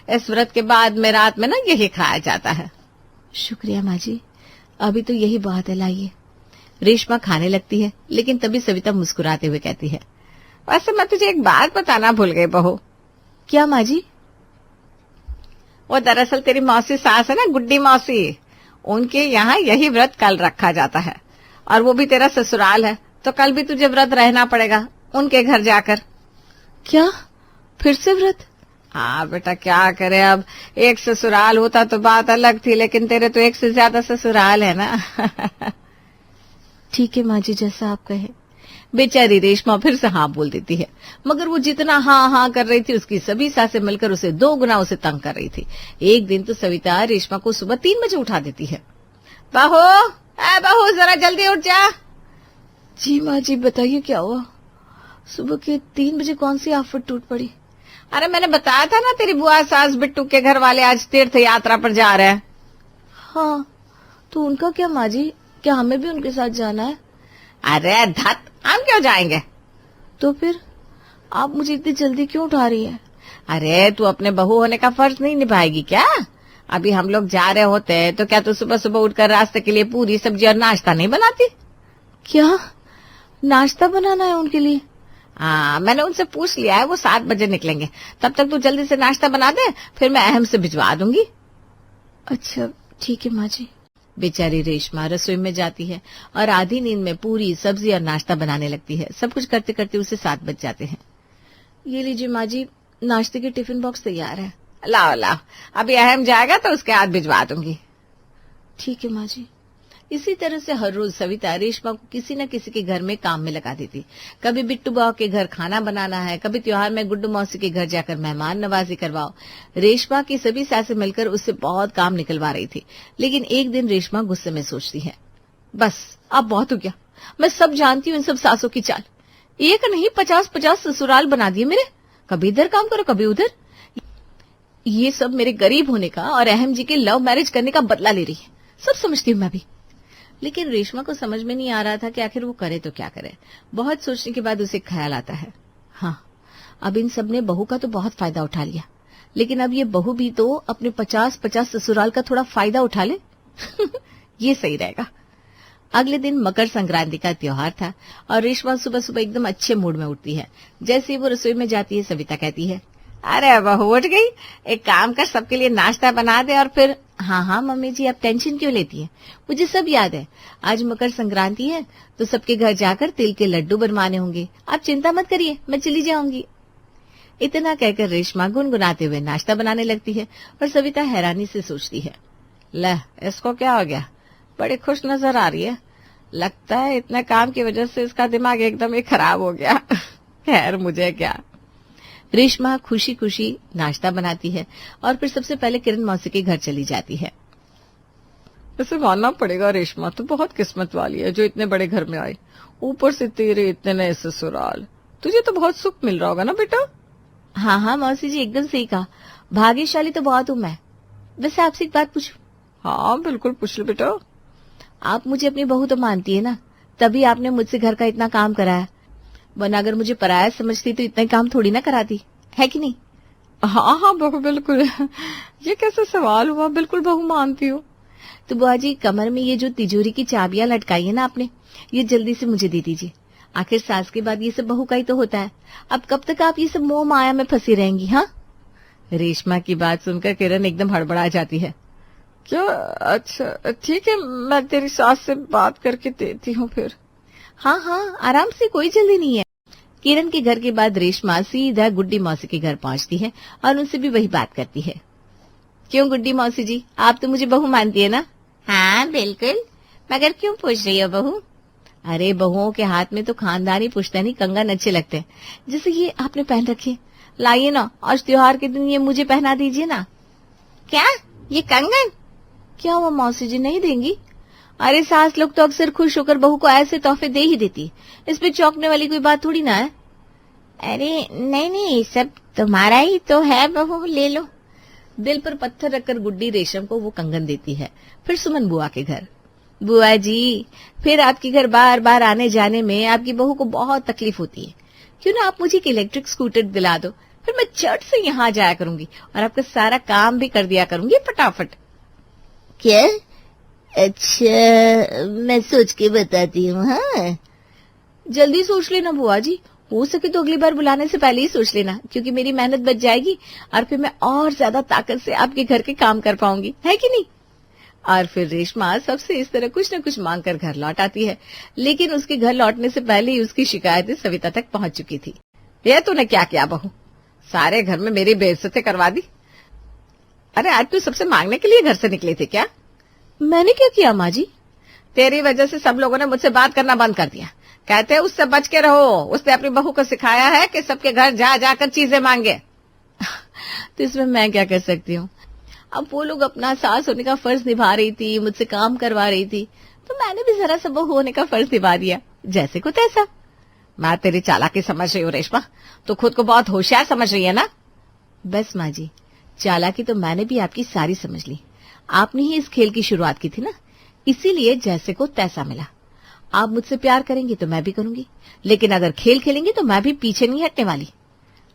इस व्रत के बाद में रात में ना यही खाया जाता है। शुक्रिया माँ जी, अभी तो यही बात है, लाइए। रेशमा खाने लगती है, लेकिन तभी सविता मुस्कुराते हुए कहती है, वैसे मैं तुझे एक बात बताना भूल गई बहू। क्या माँ जी? वो दरअसल तेरी मौसी सास है ना, गुड्डी मौसी, उनके यहाँ यही व्रत कल रखा जाता है, और वो भी तेरा ससुराल है, तो कल भी तुझे व्रत रहना पड़ेगा उनके घर जाकर। क्या? फिर से व्रत? हाँ बेटा, क्या करे अब, एक ससुराल होता तो बात अलग थी, लेकिन तेरे तो एक से ज्यादा ससुराल है ना। ठीक है माँ जी, जैसा आप कहे। बेचारी रेशमा फिर से हाँ बोल देती है, मगर वो जितना हाँ हाँ कर रही थी, उसकी सभी सासें मिलकर उसे 2 गुना उसे तंग कर रही थी। एक दिन तो सविता रेशमा को सुबह 3 बजे उठा देती है। बहू, ए बहू, जरा जल्दी उठ जा। जी माँ जी, बताइए क्या हुआ? सुबह के 3 बजे कौन सी आफत टूट पड़ी? अरे मैंने बताया था ना, तेरी बुआ सास बिट्टू के घर वाले आज तीर्थ यात्रा पर जा रहे हैं। हाँ, तो उनका क्या माँ जी, क्या हमें भी उनके साथ जाना है? अरे धत, हम क्यों जाएंगे? तो फिर आप मुझे इतनी जल्दी क्यों उठा रही हैं? अरे तू अपने बहू होने का फर्ज नहीं निभाएगी क्या? अभी हम लोग जा रहे होते तो क्या तू सुबह सुबह उठकर रास्ते के लिए पूरी सब्जी और नाश्ता नहीं बनाती? क्या नाश्ता बनाना है उनके लिए? हाँ, मैंने उनसे पूछ लिया है, वो 7 बजे निकलेंगे। तब तक तू जल्दी से नाश्ता बना दे, फिर मैं अहम से भिजवा दूंगी। अच्छा ठीक है माँ जी। बेचारी रेशमा रसोई में जाती है और आधी नींद में पूरी सब्जी और नाश्ता बनाने लगती है। सब कुछ करते करते उसे 7 बज जाते हैं। ये लीजिए माँ जी, नाश्ते के टिफिन बॉक्स तैयार है। लाओ लाओ, अभी अहम जाएगा तो उसके हाथ भिजवा दूंगी। ठीक है माँ जी। इसी तरह से हर रोज सविता रेशमा को किसी न किसी के घर में काम में लगा देती। कभी बिट्टू बाव के घर खाना बनाना है, कभी त्योहार में गुड्डू मौसी के घर जाकर मेहमान नवाजी करवाओ। रेशमा की सभी सासें मिलकर उससे बहुत काम निकलवा रही थी। लेकिन एक दिन रेशमा गुस्से में सोचती है, बस अब बहुत हो गया, मैं सब जानती हूँ इन सब सासों की चाल। एक नहीं 50-50 ससुराल बना दिए मेरे, कभी इधर काम करो कभी उधर। ये सब मेरे गरीब होने का और अहम जी के लव मैरिज करने का बदला ले रही है, सब समझती हूँ मैं भी। लेकिन रेशमा को समझ में नहीं आ रहा था कि आखिर वो करे तो क्या करे। बहुत सोचने के बाद उसे ख्याल आता है, हाँ अब इन सब ने बहू का तो बहुत फायदा उठा लिया, लेकिन अब ये बहू भी तो अपने 50-50 ससुराल का थोड़ा फायदा उठा ले। ये सही रहेगा। अगले दिन मकर संक्रांति का त्योहार था और रेशमा सुबह सुबह एकदम अच्छे मूड में उठती है। जैसे ही वो रसोई में जाती है, सविता कहती है, अरे बहू उठ गई, एक काम कर, सबके लिए नाश्ता बना दे और फिर। हाँ मम्मी जी, आप टेंशन क्यों लेती हैं, मुझे सब याद है। आज मकर संक्रांति है तो सबके घर जाकर तिल के लड्डू बनवाने होंगे, आप चिंता मत करिए, मैं चली जाऊंगी। इतना कहकर रेशमा गुनगुनाते हुए नाश्ता बनाने लगती है और सविता हैरानी से सोचती है, ले इसको क्या हो गया, बड़ी खुश नजर आ रही है, लगता है इतने काम की वजह से इसका दिमाग एकदम ही खराब हो गया। खैर मुझे क्या। रेशमा खुशी खुशी नाश्ता बनाती है और फिर सबसे पहले किरण मौसी के घर चली जाती है। इसे मानना पड़ेगा, रेशमा तो बहुत किस्मत वाली है जो इतने बड़े घर में आई, ऊपर से तेरे इतने नए ससुराल, तुझे तो बहुत सुख मिल रहा होगा ना बेटा। हाँ मौसी जी, एकदम सही कहा, भाग्यशाली तो बहुत हूँ मैं। वैसे आपसे एक बात पूछूं? हाँ बिल्कुल पूछ ले बेटा। आप मुझे अपनी बहू तो मानती है ना, तभी आपने मुझसे घर का इतना काम कराया, वरना अगर मुझे पराया समझती तो इतना काम थोड़ी ना कराती, है कि नहीं? हाँ बहू बिल्कुल। ये कैसे सवाल हुआ, बिल्कुल बहू मानती हो। तो बुआ जी, कमर में ये जो तिजोरी की चाबियां लटकाई है ना आपने, ये जल्दी से मुझे दे दीजिए। आखिर सास के बाद ये सब बहू का ही तो होता है। अब कब तक आप ये सब मोह माया में फंसी रहेंगी? हाँ। रेशमा की बात सुनकर किरण एकदम हड़बड़ा जाती है। क्या? अच्छा ठीक है, मैं तेरी सास से बात करके देती हूँ फिर। हाँ आराम से, कोई जल्दी नहीं है। किरण के घर के बाद रेशमा सीधा गुड्डी मौसी के घर पहुंचती है और उनसे भी वही बात करती है। क्यों गुड्डी मौसी जी, आप तो मुझे बहू मानती है ना? हाँ बिल्कुल, मगर क्यों पूछ रही हो बहू? अरे बहुओं के हाथ में तो खानदानी पुश्तैनी कंगन अच्छे लगते हैं, जैसे ये आपने पहन रखे। लाइए ना, आज त्योहार के दिन ये मुझे पहना दीजिए ना। क्या ये कंगन? क्या हुआ मौसी जी, नहीं देंगी? अरे सास लोग तो अक्सर खुश होकर बहू को ऐसे तोहफे दे ही देती, इसमें चौंकने वाली कोई बात थोड़ी ना है। अरे नहीं, सब तुम्हारा ही तो है बहू, ले लो। दिल पर पत्थर रखकर गुड्डी रेशम को वो कंगन देती है। फिर सुमन बुआ के घर। बुआ जी, फिर आपके घर बार बार आने जाने में आपकी बहू को बहुत तकलीफ होती है, क्यों ना आप मुझे एक इलेक्ट्रिक स्कूटर दिला दो, फिर मैं चट से यहाँ जाया करूंगी और आपका सारा काम भी कर दिया करूंगी फटाफट। क्या? अच्छा, मैं सोच के बताती हूँ। हाँ जल्दी सोच लेना बुआ जी, हो सके तो अगली बार बुलाने से पहले ही सोच लेना, क्योंकि मेरी मेहनत बच जाएगी और फिर मैं और ज्यादा ताकत से आपके घर के काम कर पाऊंगी, है कि नहीं? और फिर रेशमा सबसे इस तरह कुछ न कुछ मांग कर घर लौट आती है, लेकिन उसके घर लौटने से पहले ही उसकी शिकायतें सविता तक पहुंच चुकी थी। ये तूने क्या किया बहू, सारे घर में मेरी बेइज्जती करवा दी। अरे आज तू सबसे मांगने के लिए घर से निकली थी क्या? मैंने क्या किया माँ जी? तेरी वजह से सब लोगों ने मुझसे बात करना बंद कर दिया। कहते हैं उससे बच के रहो, उसने अपनी बहू को सिखाया है कि सबके घर जा जाकर चीजें मांगे। तो इसमें मैं क्या कर सकती हूँ? अब वो लोग अपना सास होने का फर्ज निभा रही थी, मुझसे काम करवा रही थी, तो मैंने भी जरा सा बहू होने का फर्ज निभा दिया, जैसे को तैसा। मैं तेरी चालाकी समझ रही हूँ रेशमा, तो खुद को बहुत होशियार समझ रही है ना? बस माँ जी, चालाकी तो मैंने भी आपकी सारी समझ ली। आपने ही इस खेल की शुरुआत की थी ना, इसीलिए जैसे को तैसा मिला। आप मुझसे प्यार करेंगी तो मैं भी करूंगी, लेकिन अगर खेल खेलेंगी तो मैं भी पीछे नहीं हटने वाली।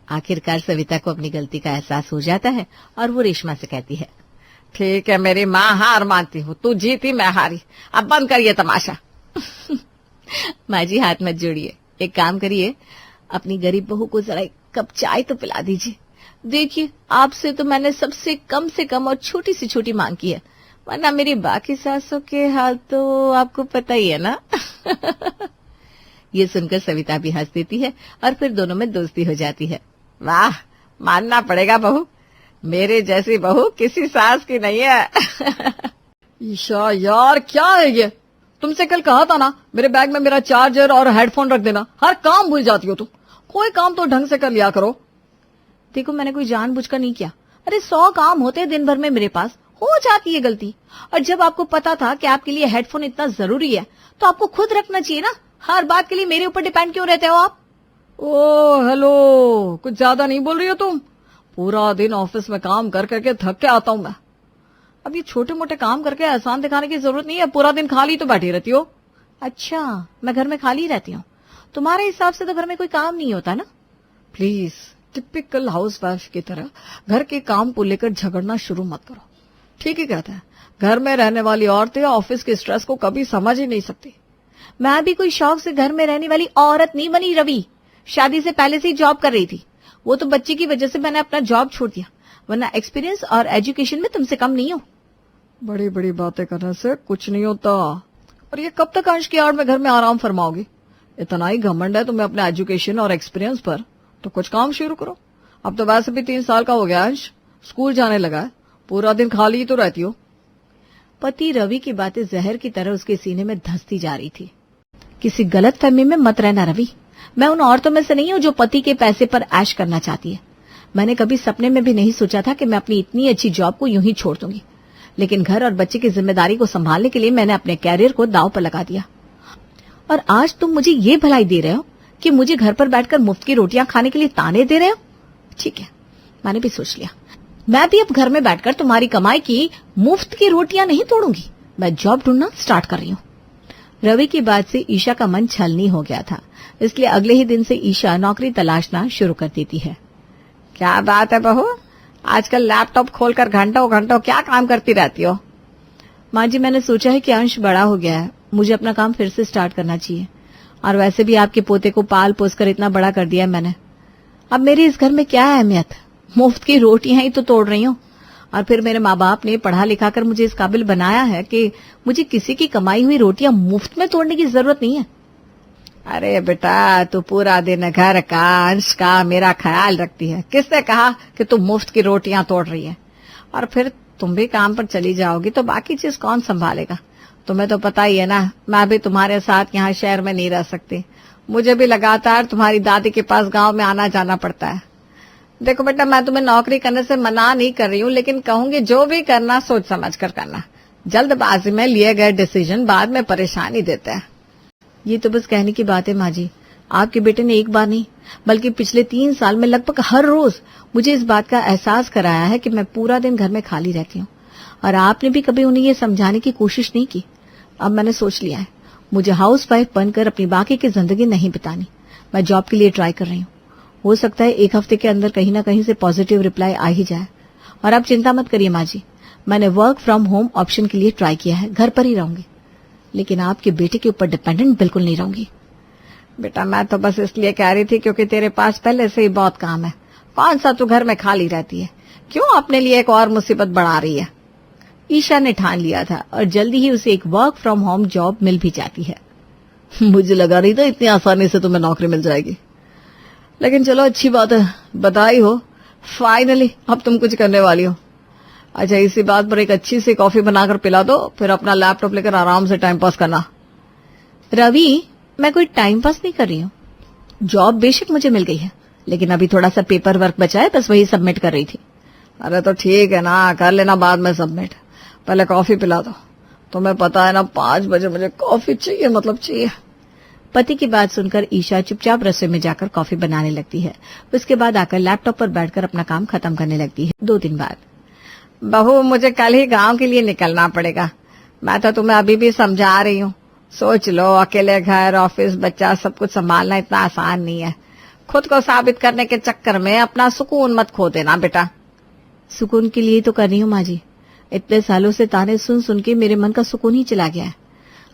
आखिरकार सविता को अपनी गलती का एहसास हो जाता है और वो रेशमा से कहती है, ठीक है मेरी माँ, हार मानती हूँ, तू जीती मैं हारी, अब बंद करिए तमाशा। माँ जी हाथ मत जोड़िए, एक काम करिए, अपनी गरीब बहू को जरा एक कप चाय तो पिला दीजिए। देखिए आपसे तो मैंने सबसे कम से कम और छोटी से छोटी मांग की है, वरना मेरी बाकी सासों के हाल तो आपको पता ही है ना। ये सुनकर सविता भी हंस देती है और फिर दोनों में दोस्ती हो जाती है। वाह, मानना पड़ेगा बहू, मेरे जैसी बहू किसी सास की नहीं है। ईशा यार क्या है ये? तुमसे कल कहा था ना मेरे बैग में मेरा चार्जर और हेडफोन रख देना, हर काम भूल जाती हो तुम। कोई काम तो ढंग से कर लिया करो। देखो मैंने कोई जानबूझकर नहीं किया, अरे 100 काम होते हैं दिन भर में, मेरे पास हो जाती है गलती। और जब आपको पता था कि आपके लिए हेडफोन इतना जरूरी है तो आपको खुद रखना चाहिए ना, हर बात के लिए मेरे ऊपर डिपेंड क्यों रहते हो आप? ओ हेलो, कुछ ज्यादा नहीं बोल रही हो तुम? पूरा दिन ऑफिस में काम कर करके थक के आता हूं मैं। अब ये छोटे मोटे काम करके एहसान दिखाने की जरूरत नहीं है, पूरा दिन खाली तो बैठी रहती हो। अच्छा, मैं घर में खाली रहती हूँ, तुम्हारे हिसाब से तो घर में कोई काम नहीं होता ना? प्लीज टिपिकल हाउसवाइफ की तरह घर के काम को लेकर झगड़ना शुरू मत करो। ठीक ही कहता है, घर में रहने वाली औरतें ऑफिस के स्ट्रेस को कभी समझ ही नहीं सकती। मैं भी कोई शौक से घर में रहने वाली औरत नहीं बनी रवि, शादी से पहले से ही जॉब कर रही थी। वो तो बच्चे की वजह से मैंने अपना जॉब छोड़ दिया, वरना एक्सपीरियंस और एजुकेशन में तुमसे कम नहीं हो। बड़ी बड़ी बातें करने से कुछ नहीं होता। और ये कब तक अंश की आड़ में घर में आराम फरमाओगी? इतना ही घमंड है तुम्हें अपने एजुकेशन और एक्सपीरियंस पर, तो कुछ काम शुरू करो। अब तो वैसे भी 3 साल का हो गया अंश, स्कूल जाने लगा है, पूरा दिन खाली ही तो रहती हो। पति रवि की बातें जहर की तरह उसके सीने में धंसती जा रही थी। किसी गलत फहमी में मत रहना रवि, मैं उन औरतों में से नहीं हूं जो पति के पैसे पर ऐश करना चाहती है। मैंने कभी सपने में भी नहीं सोचा था कि मैं अपनी इतनी अच्छी जॉब को यूं ही छोड़ दूंगी, लेकिन घर और बच्चे की जिम्मेदारी को संभालने के लिए मैंने अपने कैरियर को दांव पर लगा दिया। और आज तुम मुझे ये भलाई दे रहे हो कि मुझे घर पर बैठकर मुफ्त की रोटियां खाने के लिए ताने दे रहे हो? ठीक है, मैंने भी सोच लिया, मैं भी अब घर में बैठकर तुम्हारी कमाई की मुफ्त की रोटियां नहीं तोड़ूंगी, मैं जॉब ढूंढना स्टार्ट कर रही हूँ। रवि की बात से ईशा का मन छलनी हो गया था, इसलिए अगले ही दिन से ईशा नौकरी तलाशना शुरू कर देती है। क्या बात है बहू, आजकल लैपटॉप खोलकर घंटों घंटों क्या काम करती रहती हो? माँ जी, मैंने सोचा है कि अंश बड़ा हो गया है, मुझे अपना काम फिर से स्टार्ट करना चाहिए। और वैसे भी आपके पोते को पाल पोस कर इतना बड़ा कर दिया है मैंने, अब मेरी इस घर में क्या अहमियत? मुफ्त की रोटियां ही तो तोड़ रही हूँ। और फिर मेरे माँ बाप ने पढ़ा लिखा कर मुझे इस काबिल बनाया है कि मुझे किसी की कमाई हुई रोटियां मुफ्त में तोड़ने की जरूरत नहीं है। अरे बेटा, तू पूरा दिन घर का, अंश का, मेरा ख्याल रखती है, किसने कहा कि तू मुफ्त की रोटियां तोड़ रही है? और फिर तुम भी काम पर चली जाओगी तो बाकी चीज कौन संभालेगा? तुम्हें तो पता ही है ना, मैं भी तुम्हारे साथ यहाँ शहर में नहीं रह सकती, मुझे भी लगातार तुम्हारी दादी के पास गांव में आना जाना पड़ता है। देखो बेटा, मैं तुम्हें नौकरी करने से मना नहीं कर रही हूँ, लेकिन कहूंगी जो भी करना सोच समझ कर करना। जल्दबाजी में लिए गए डिसीजन बाद में परेशानी देते हैं। ये तो बस कहने की बात है माँ जी, आपके बेटे ने एक बार नहीं बल्कि पिछले 3 साल में लगभग हर रोज मुझे इस बात का एहसास कराया है कि मैं पूरा दिन घर में खाली रहती हूँ, और आपने भी कभी उन्हें ये समझाने की कोशिश नहीं की। अब मैंने सोच लिया है, मुझे हाउसवाइफ बनकर अपनी बाकी की जिंदगी नहीं बितानी। मैं जॉब के लिए ट्राई कर रही हूँ, हो सकता है 1 हफ्ते के अंदर कहीं ना कहीं से पॉजिटिव रिप्लाई आ ही जाए। और आप चिंता मत करिए माँ जी, मैंने वर्क फ्रॉम होम ऑप्शन के लिए ट्राई किया है, घर पर ही रहूंगी, लेकिन आपके बेटे के ऊपर डिपेंडेंट बिल्कुल नहीं रहूंगी। बेटा, मैं तो बस इसलिए कह रही थी क्योंकि तेरे पास पहले से ही बहुत काम है, कौन सा तू घर में खाली रहती है, क्यों अपने लिए एक और मुसीबत बढ़ा रही है? ईशा ने ठान लिया था और जल्दी ही उसे एक वर्क फ्रॉम होम जॉब मिल भी जाती है। मुझे लगा नहीं था इतनी आसानी से तुम्हें नौकरी मिल जाएगी। लेकिन चलो अच्छी बात है, बधाई हो, फाइनली अब तुम कुछ करने वाली हो। अच्छा, इसी बात पर एक अच्छी सी कॉफी बनाकर पिला दो, फिर अपना लैपटॉप लेकर आराम से टाइम पास करना। रवि, मैं कोई टाइम पास नहीं कर रही हूँ। जॉब बेशक मुझे मिल गई है, लेकिन अभी थोड़ा सा पेपर वर्क बचा है, बस वही सबमिट कर रही थी। अरे तो ठीक है ना, कर लेना बाद में सबमिट, पहले कॉफी पिला दो। तुम्हें पता है ना 5 बजे मुझे कॉफी चाहिए, मतलब चाहिए। पति की बात सुनकर ईशा चुपचाप रसोई में जाकर कॉफी बनाने लगती है। उसके बाद आकर लैपटॉप पर बैठकर अपना काम खत्म करने लगती है। 2 दिन बाद, बहू मुझे कल ही गांव के लिए निकलना पड़ेगा। मैं तो तुम्हें अभी भी समझा रही हूँ, सोच लो, अकेले घर, ऑफिस, बच्चा सब कुछ संभालना इतना आसान नहीं है। खुद को साबित करने के चक्कर में अपना सुकून मत खो देना बेटा। सुकून के लिए तो कर रही हूँ माँ जी। इतने सालों से ताने सुन सुन के मेरे मन का सुकून ही चला गया है।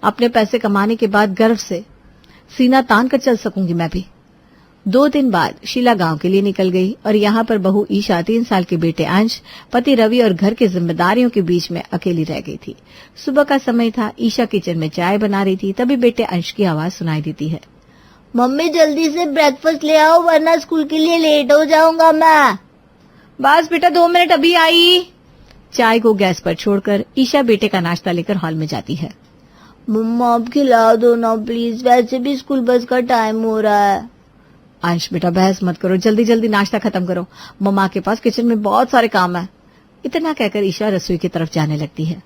अपने पैसे कमाने के बाद गर्व से सीना तान कर चल सकूंगी मैं भी। 2 दिन बाद शीला गांव के लिए निकल गई और यहाँ पर बहू ईशा, 3 साल के बेटे अंश, पति रवि और घर की जिम्मेदारियों के बीच में अकेली रह गई थी। सुबह का समय था। ईशा किचन में चाय बना रही थी, तभी बेटे अंश की आवाज सुनाई देती है। मम्मी जल्दी से ब्रेकफास्ट ले आओ, वरना स्कूल के लिए लेट हो जाऊंगा मैं। बस बेटा 2 मिनट अभी आई। चाय को गैस पर छोड़कर ईशा बेटे का नाश्ता लेकर हॉल में जाती है। मम्मा आप खिला दो ना प्लीज, वैसे भी स्कूल बस का टाइम हो रहा है। अंश बेटा बहस मत करो, जल्दी जल्दी नाश्ता खत्म करो, मम्मा के पास किचन में बहुत सारे काम है। इतना कहकर ईशा रसोई की तरफ जाने लगती है।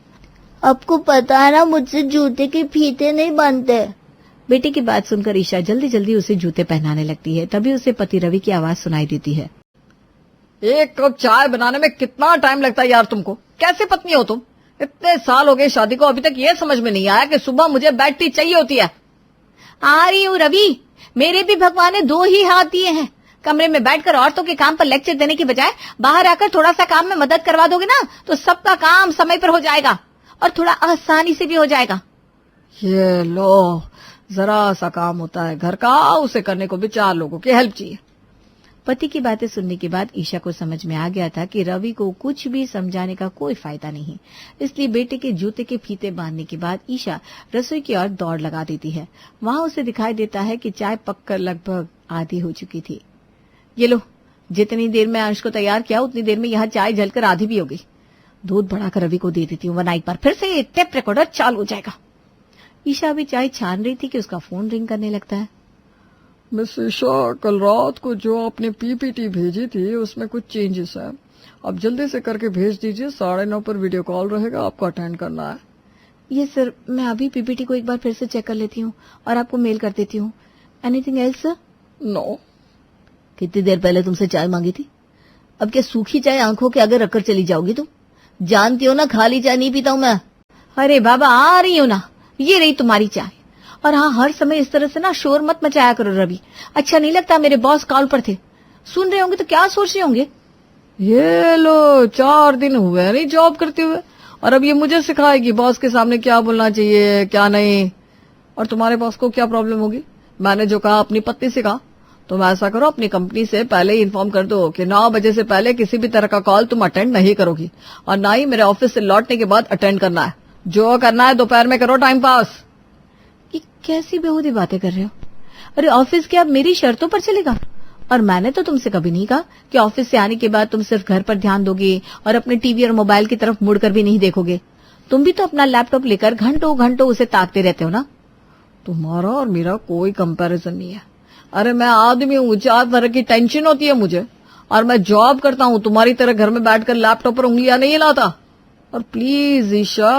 आपको पता है ना मुझसे जूते के फीते नहीं बनते। बेटे की बात सुनकर ईशा जल्दी जल्दी उसे जूते पहनाने लगती है। तभी उसे पति रवि की आवाज सुनाई देती है। एक कप चाय बनाने में कितना टाइम लगता है यार तुमको, कैसे पत्नी हो तुम? इतने साल हो गए शादी को, अभी तक ये समझ में नहीं आया कि सुबह मुझे बेड टी चाहिए होती है। आ रही हूँ रवि, मेरे भी भगवान ने 2 ही हाथ दिए हैं। कमरे में बैठकर औरतों के काम पर लेक्चर देने की बजाय बाहर आकर थोड़ा सा काम में मदद करवा दोगे ना, तो सबका काम समय पर हो जाएगा और थोड़ा आसानी से भी हो जाएगा। ये लो, जरा सा काम होता है घर का, उसे करने को भी 4 लोगों की हेल्प चाहिए। पति की बातें सुनने के बाद ईशा को समझ में आ गया था कि रवि को कुछ भी समझाने का कोई फायदा नहीं। इसलिए बेटे के जूते के फीते बांधने के बाद ईशा रसोई की ओर दौड़ लगा देती है। वहां उसे दिखाई देता है कि चाय पककर लगभग आधी हो चुकी थी। ये लो, जितनी देर में अंश को तैयार किया उतनी देर में यहाँ चाय जलकर आधी भी हो गई। दूध बढ़ाकर रवि को दे देती हूँ, वरना एक बार फिर से टेप रिकॉर्डर चालू हो जाएगा। ईशा अभी चाय छान रही थी कि उसका फोन रिंग करने लगता है। मिस ईशा, कल रात को जो आपने पीपीटी भेजी थी उसमें कुछ चेंजेस है, अब जल्दी से करके भेज दीजिए। 9:30 पर वीडियो कॉल रहेगा, आपको अटेंड करना है। ये सर, मैं अभी पीपीटी को एक बार फिर से चेक कर लेती हूँ और आपको मेल कर देती हूँ। Anything else sir? नो। कितनी देर पहले तुमसे चाय मांगी थी? अब क्या सूखी चाय आंखों के आगे रखकर चली जाओगी तुम? जानती हो ना खाली चाय नहीं पीता हूँ मैं। अरे बाबा, आ रही हो ना, ये रही तुम्हारी चाय। और हाँ, हर समय इस तरह से ना शोर मत मचाया करो रवि, अच्छा नहीं लगता। मेरे बॉस कॉल पर थे, सुन रहे होंगे तो क्या सोच रहे होंगे। ये लो, 4 दिन हुए नहीं जॉब करते हुए, और अब ये मुझे सिखाएगी बॉस के सामने क्या बोलना चाहिए क्या नहीं। और तुम्हारे बॉस को क्या प्रॉब्लम होगी? मैंने जो कहा अपनी पत्नी से कहा। तुम ऐसा करो, अपनी कंपनी से पहले ही इन्फॉर्म कर दो कि 9 बजे से पहले किसी भी तरह का कॉल तुम अटेंड नहीं करोगी, और ना ही मेरे ऑफिस से लौटने के बाद अटेंड करना है। जो करना है दोपहर में करो, टाइम पास। ये कैसी बेहूदी बातें कर रहे हो? अरे ऑफिस क्या अब मेरी शर्तों पर चलेगा? और मैंने तो तुमसे कभी नहीं कहा कि ऑफिस से आने के बाद तुम सिर्फ घर पर ध्यान दोगे और अपने टीवी और मोबाइल की तरफ मुड़कर भी नहीं देखोगे। तुम भी तो अपना लैपटॉप लेकर घंटों घंटों उसे ताकते रहते हो ना। तुम्हारा और मेरा कोई कंपैरिजन नहीं है। अरे मैं आदमी हूँ, 4 तरह की टेंशन होती है मुझे, और मैं जॉब करता हूँ। तुम्हारी तरह घर में बैठकर लैपटॉप पर उंगलियां नहीं हिलाता। और प्लीज ईशा,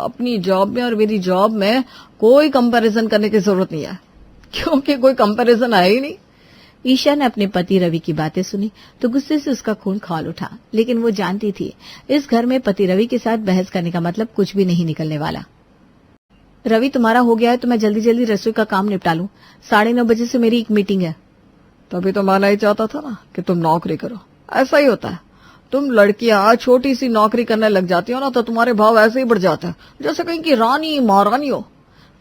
अपनी जॉब में और मेरी जॉब में कोई कंपैरिजन करने की जरूरत नहीं है, क्योंकि कोई कंपैरिजन है ही नहीं। ईशा ने अपने पति रवि की बातें सुनी तो गुस्से से उसका खून खौल उठा, लेकिन वो जानती थी इस घर में पति रवि के साथ बहस करने का मतलब कुछ भी नहीं निकलने वाला। रवि, तुम्हारा हो गया है तो मैं जल्दी जल्दी रसोई का काम निपटा लूं। 9:30 बजे से मेरी एक मीटिंग है। तभी तो मैं नहीं चाहता था ना कि तुम नौकरी करो। ऐसा ही होता है, तुम लड़कियां छोटी सी नौकरी करने लग जाती हो ना तो तुम्हारे भाव ऐसे ही बढ़ जाते हैं, जैसे कहीं की रानी महारानी हो।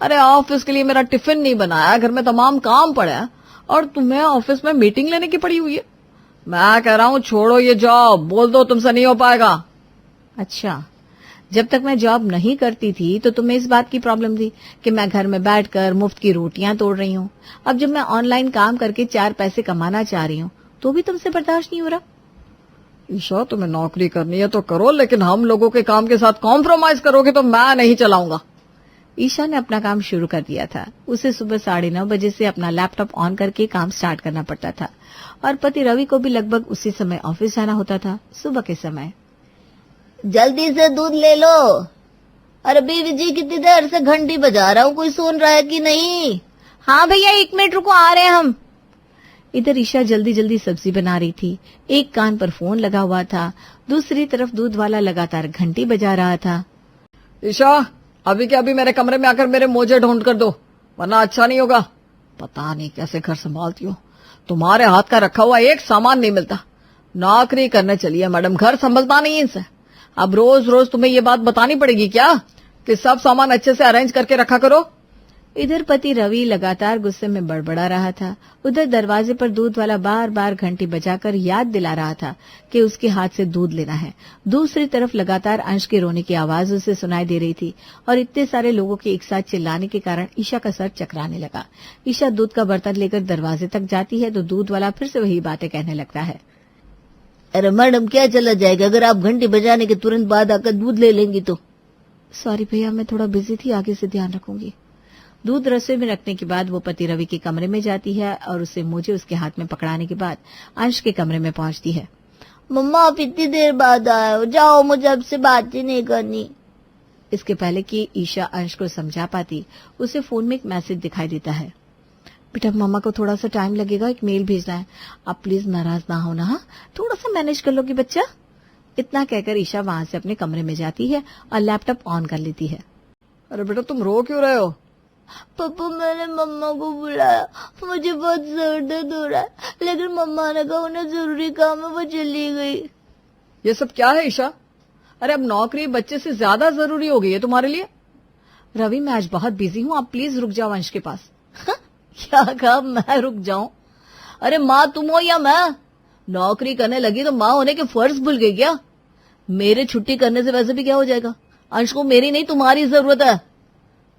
अरे ऑफिस के लिए मेरा टिफिन नहीं बनाया, घर में तमाम काम पड़ा है, और तुम्हें ऑफिस में मीटिंग लेने की पड़ी हुई है। मैं कह रहा हूँ छोड़ो ये जॉब, बोल दो तुमसे नहीं हो पाएगा। अच्छा, जब तक मैं जॉब नहीं करती थी तो तुम्हें इस बात की प्रॉब्लम थी कि मैं घर में बैठकर मुफ्त की रोटियां तोड़ रही हूँ। अब जब मैं ऑनलाइन काम करके 4 पैसे कमाना चाह रही हूँ तो भी तुमसे बर्दाश्त नहीं हो रहा। ईशा, तुम्हें नौकरी करनी है तो करो, लेकिन हम लोगों के काम के साथ कॉम्प्रोमाइज करोगे तो मैं नहीं चलाऊंगा। ईशा ने अपना काम शुरू कर दिया था। उसे सुबह 9:30 बजे से अपना लैपटॉप ऑन करके काम स्टार्ट करना पड़ता था और पति रवि को भी लगभग उसी समय ऑफिस जाना होता था, सुबह के समय। जल्दी से दूध ले लो। अरे बीवी जी, कितनी देर से घंटी बजा रहा हूँ, कोई सुन रहा है कि नहीं? हाँ भैया, 1 मिनट रुको, आ रहे हैं हम। इधर ईशा जल्दी जल्दी सब्जी बना रही थी। एक कान पर फोन लगा हुआ था, दूसरी तरफ दूध वाला लगातार घंटी बजा रहा था। ईशा, अभी के अभी मेरे कमरे में आकर मेरे मोजे ढूंढ कर दो, वरना अच्छा नहीं होगा। पता नहीं कैसे घर संभालती हो, तुम्हारे हाथ का रखा हुआ एक सामान नहीं मिलता। नौकरी करने चलिए मैडम, घर संभलता नहीं इनसे। अब रोज रोज तुम्हें ये बात बतानी पड़ेगी क्या कि सब सामान अच्छे से अरेंज करके रखा करो। इधर पति रवि लगातार गुस्से में बड़बड़ा रहा था। उधर दरवाजे पर दूध वाला बार बार घंटी बजाकर याद दिला रहा था कि उसके हाथ से दूध लेना है। दूसरी तरफ लगातार अंश के रोने की आवाज उसे सुनाई दे रही थी और इतने सारे लोगों के एक साथ चिल्लाने के कारण ईशा का सर चकराने लगा। ईशा दूध का बर्तन लेकर दरवाजे तक जाती है तो दूध वाला फिर से वही बातें कहने लगता है। अरे मैडम, क्या चला जाएगा अगर आप घंटी बजाने के तुरंत बाद आकर दूध ले लेंगी तो? सॉरी भैया, मैं थोड़ा बिजी थी, आगे से ध्यान रखूंगी। दूध रसोई में रखने के बाद वो पति रवि के कमरे में जाती है और उसे मुझे उसके हाथ में पकड़ाने के बाद अंश के कमरे में पहुंचती है। मम्मा, आप इतनी देर बाद आए हो, जाओ, मुझे आपसे बात ही नहीं करनी। इसके पहले कि ईशा अंश को समझा पाती, उसे फोन में एक मैसेज दिखाई देता है। बेटा, मम्मा को थोड़ा सा टाइम लगेगा, एक मेल भेजना है, आप प्लीज नाराज ना होना। हाँ, थोड़ा सा मैनेज कर लोगी बच्चा। इतना कहकर ईशा वहां से अपने कमरे में जाती है और लैपटॉप ऑन कर लेती है। अरे बेटा, तुम रो क्यों रहे हो? पापा, मैंने मम्मा को बुलाया, मुझे बहुत सर दर्द हो रहा है, लेकिन मम्मा ने कहा उन्हें जरूरी काम है, वो चली गई। ये सब क्या है ईशा? अरे अब नौकरी बच्चे से ज्यादा जरूरी हो गई है तुम्हारे लिए। रवि, मैं आज बहुत बिजी हूँ, आप प्लीज रुक जाओ अंश के पास। क्या कहा, मैं रुक जाऊं? अरे माँ तुम हो या मैं? नौकरी करने लगी तो माँ होने के फर्ज भूल गई क्या? मेरे छुट्टी करने से वैसे भी क्या हो जाएगा? अंश को मेरी नहीं तुम्हारी जरूरत है।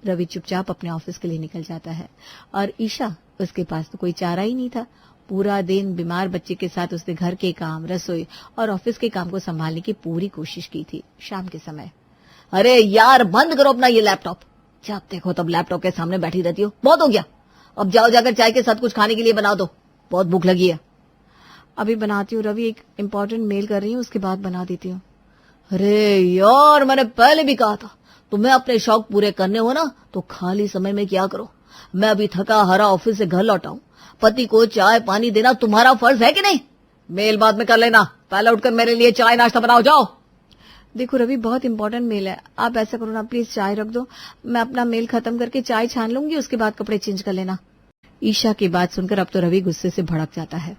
रवि चुपचाप अपने ऑफिस के लिए निकल जाता है और ईशा, उसके पास तो कोई चारा ही नहीं था। पूरा दिन बीमार बच्चे के साथ उसने घर के काम, रसोई और ऑफिस के काम को संभालने की पूरी कोशिश की थी। शाम के समय, अरे यार, बंद करो अपना ये लैपटॉप। जब देखो तब लैपटॉप के सामने बैठी रहती हो, बहुत हो गया। अब जाओ, जाकर चाय के साथ कुछ खाने के लिए बना दो, बहुत भूख लगी है। अभी बनाती हूँ रवि, एक इम्पोर्टेंट मेल कर रही हूँ, उसके बाद बना देती हूँ। अरे यार, मैंने पहले भी कहा था, तुम्हें अपने शौक पूरे करने हो ना तो खाली समय में क्या करो। मैं अभी थका हारा ऑफिस से घर लौटा हूँ, पति को चाय पानी देना तुम्हारा फर्ज है कि नहीं? मेल बाद में कर लेना, पहले उठकर मेरे लिए चाय नाश्ता बनाओ, जाओ। देखो रवि, बहुत इंपॉर्टेंट मेल है, आप ऐसा करो ना, प्लीज चाय रख दो, मैं अपना मेल खत्म करके चाय छान लूंगी, उसके बाद कपड़े चेंज कर लेना। ईशा की बात सुनकर अब तो रवि गुस्से से भड़क जाता है।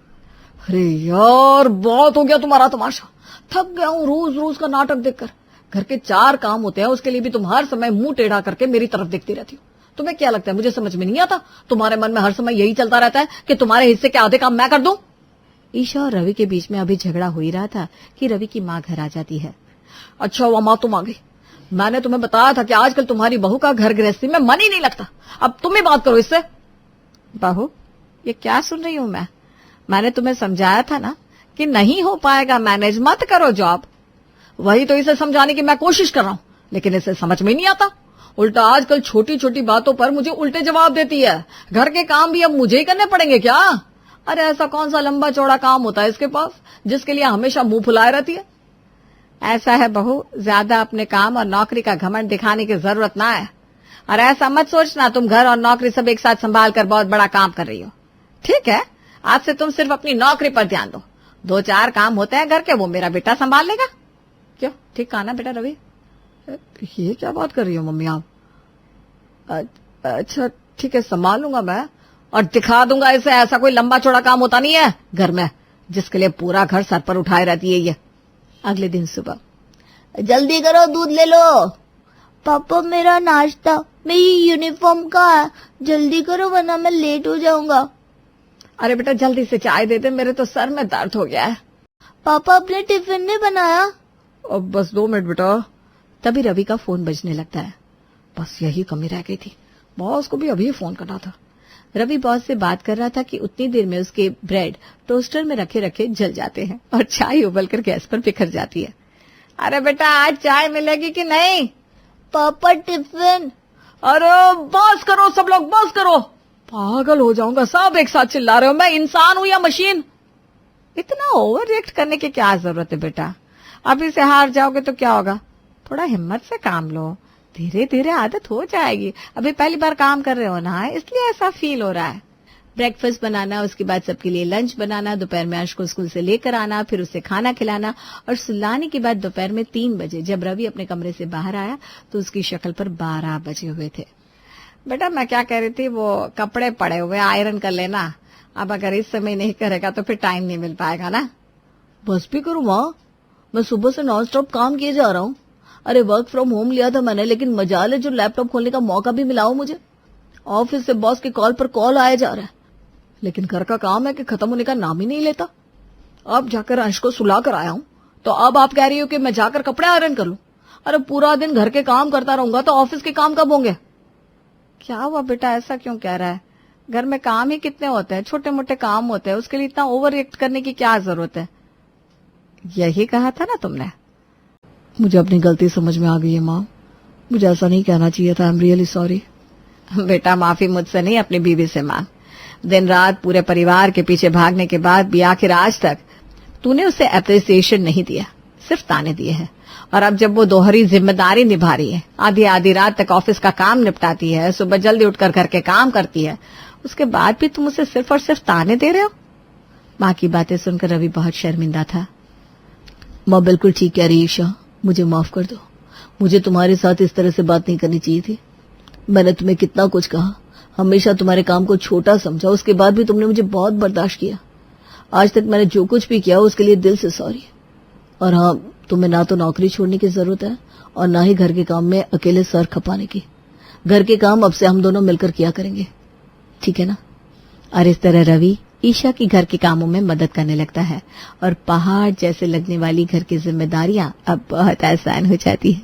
अरे यार, बहुत हो गया तुम्हारा तमाशा, थक गया हूँ रोज रोज का नाटक देखकर। घर के 4 काम होते हैं, उसके लिए भी तुम हर समय मुंह टेढ़ा करके मेरी तरफ देखती रहती हो। तुम्हें क्या लगता है मुझे समझ में नहीं आता? तुम्हारे मन में हर समय यही चलता रहता है कि तुम्हारे हिस्से के आधे काम मैं कर दूं। ईशा और रवि के बीच में अभी झगड़ा हो ही रहा था कि रवि की माँ घर आ जाती है। अच्छा हुआ माँ तुम आ गई, मैंने तुम्हें बताया था कि आजकल तुम्हारी बहू का घर गृहस्थी में मन ही नहीं लगता। अब तुम ही बात करो इससे। बहू, ये क्या सुन रही हूँ मैं? मैंने तुम्हें समझाया था ना कि नहीं हो पाएगा मैनेज, मत करो जॉब। वही तो इसे समझाने की मैं कोशिश कर रहा हूँ, लेकिन इसे समझ में नहीं आता। उल्टा आजकल छोटी छोटी बातों पर मुझे उल्टे जवाब देती है। घर के काम भी अब मुझे ही करने पड़ेंगे क्या? अरे ऐसा कौन सा लंबा चौड़ा काम होता है इसके पास जिसके लिए हमेशा मुंह फुलाए रहती है? ऐसा है बहू, ज्यादा अपने काम और नौकरी का घमंड दिखाने की जरूरत ना है। और ऐसा मत सोचना तुम घर और नौकरी सब एक साथ संभाल कर बहुत बड़ा काम कर रही हो। ठीक है, आज से तुम सिर्फ अपनी नौकरी पर ध्यान दो। 2-4 काम होते हैं घर के, वो मेरा बेटा संभाल लेगा। क्यों, ठीक कहा ना बेटा रवि? ये क्या बात कर रही हो मम्मी आप? अच्छा ठीक है, संभाल लूंगा मैं और दिखा दूंगा इसे ऐसा कोई लंबा चौड़ा काम होता नहीं है घर में जिसके लिए पूरा घर सर पर उठाए रहती है ये। अगले दिन सुबह, जल्दी करो, दूध ले लो। पापा, मेरा नाश्ता, मेरी यूनिफॉर्म का है, जल्दी करो वरना मैं लेट हो जाऊंगा। अरे बेटा जल्दी से चाय दे दे, मेरे तो सर में दर्द हो गया है। पापा, अपने टिफिन ने बनाया? अब बस 2 मिनट बेटा, तभी रवि का फोन बजने लगता है। बस यही कमी रह गई थी, बॉस को भी अभी फोन करना था। रवि बॉस से बात कर रहा था कि उतनी देर में उसके ब्रेड टोस्टर में रखे रखे जल जाते हैं और चाय उबलकर गैस पर बिखर जाती है। अरे बेटा आज चाय मिलेगी कि नहीं? पापा टिफिन। अरे बस करो सब लोग, बस करो। पागल हो जाऊंगा, सब एक साथ चिल्ला रहे हो। मैं इंसान हूं या मशीन? इतना ओवर रिएक्ट करने की क्या जरूरत है बेटा? अभी से हार जाओगे तो क्या होगा? थोड़ा हिम्मत से काम लो, धीरे धीरे आदत हो जाएगी। अभी पहली बार काम कर रहे हो ना, इसलिए ऐसा फील हो रहा है। ब्रेकफास्ट बनाना, उसके बाद सबके लिए लंच बनाना, दोपहर में अर्श को स्कूल से लेकर आना, फिर उसे खाना खिलाना और सुलाने के बाद दोपहर में 3 बजे जब रवि अपने कमरे से बाहर आया तो उसकी शक्ल पर 12 बजे हुए थे। बेटा मैं क्या कह रही थी, वो कपड़े पड़े हुए आयरन कर लेना। अब अगर इस समय नहीं करेगा तो फिर टाइम नहीं मिल पाएगा ना। बस भी करूं माँ, मैं सुबह से नॉन स्टॉप काम किए जा रहा हूँ। अरे वर्क फ्रॉम होम लिया था मैंने, लेकिन मजाल है जो लैपटॉप खोलने का मौका भी मिला हो मुझे। ऑफिस से बॉस के कॉल पर कॉल आया जा रहा है, लेकिन घर का काम है कि खत्म होने का नाम ही नहीं लेता। अब जाकर अंश को सुला कर आया हूं, तो अब आप कह रही हो कि मैं जाकर कपड़े आयरन कर लूं? अरे पूरा दिन घर के काम करता रहूंगा तो ऑफिस के काम कब होंगे? क्या हुआ बेटा, ऐसा क्यों कह रहा है? घर में काम ही कितने होते हैं, छोटे मोटे काम होते हैं, उसके लिए इतना ओवर रिएक्ट करने की क्या जरूरत है? यही कहा था ना तुमने। मुझे अपनी गलती समझ में आ गई है माँ, मुझे ऐसा नहीं कहना चाहिए था। I am really sorry. बेटा माफी मुझसे नहीं, अपनी बीवी से मांग। दिन रात पूरे परिवार के पीछे भागने के बाद भी आखिर आज तक तूने उसे अप्रिसिएशन नहीं दिया, सिर्फ ताने दिए हैं। और अब जब वो दोहरी जिम्मेदारी निभा रही है, आधी आधी रात तक ऑफिस का काम निपटाती है, सुबह जल्दी उठकर घर के काम करती है, उसके बाद भी तुम उसे सिर्फ और सिर्फ ताने दे रहे हो। माँ की बातें सुनकर रवि बहुत शर्मिंदा था। माँ बिल्कुल ठीक कह रही है ईशा, मुझे माफ कर दो। मुझे तुम्हारे साथ इस तरह से बात नहीं करनी चाहिए थी। मैंने तुम्हें कितना कुछ कहा, हमेशा तुम्हारे काम को छोटा समझा, उसके बाद भी तुमने मुझे बहुत बर्दाश्त किया। आज तक मैंने जो कुछ भी किया उसके लिए दिल से सॉरी। और हाँ, तुम्हें ना तो नौकरी छोड़ने की जरूरत है और ना ही घर के काम में अकेले सर खपाने की। घर के काम अब से हम दोनों मिलकर किया करेंगे, ठीक है ना? और इस तरह रवि ईशा की घर के कामों में मदद करने लगता है और पहाड़ जैसे लगने वाली घर की जिम्मेदारियां अब बहुत आसान हो जाती है।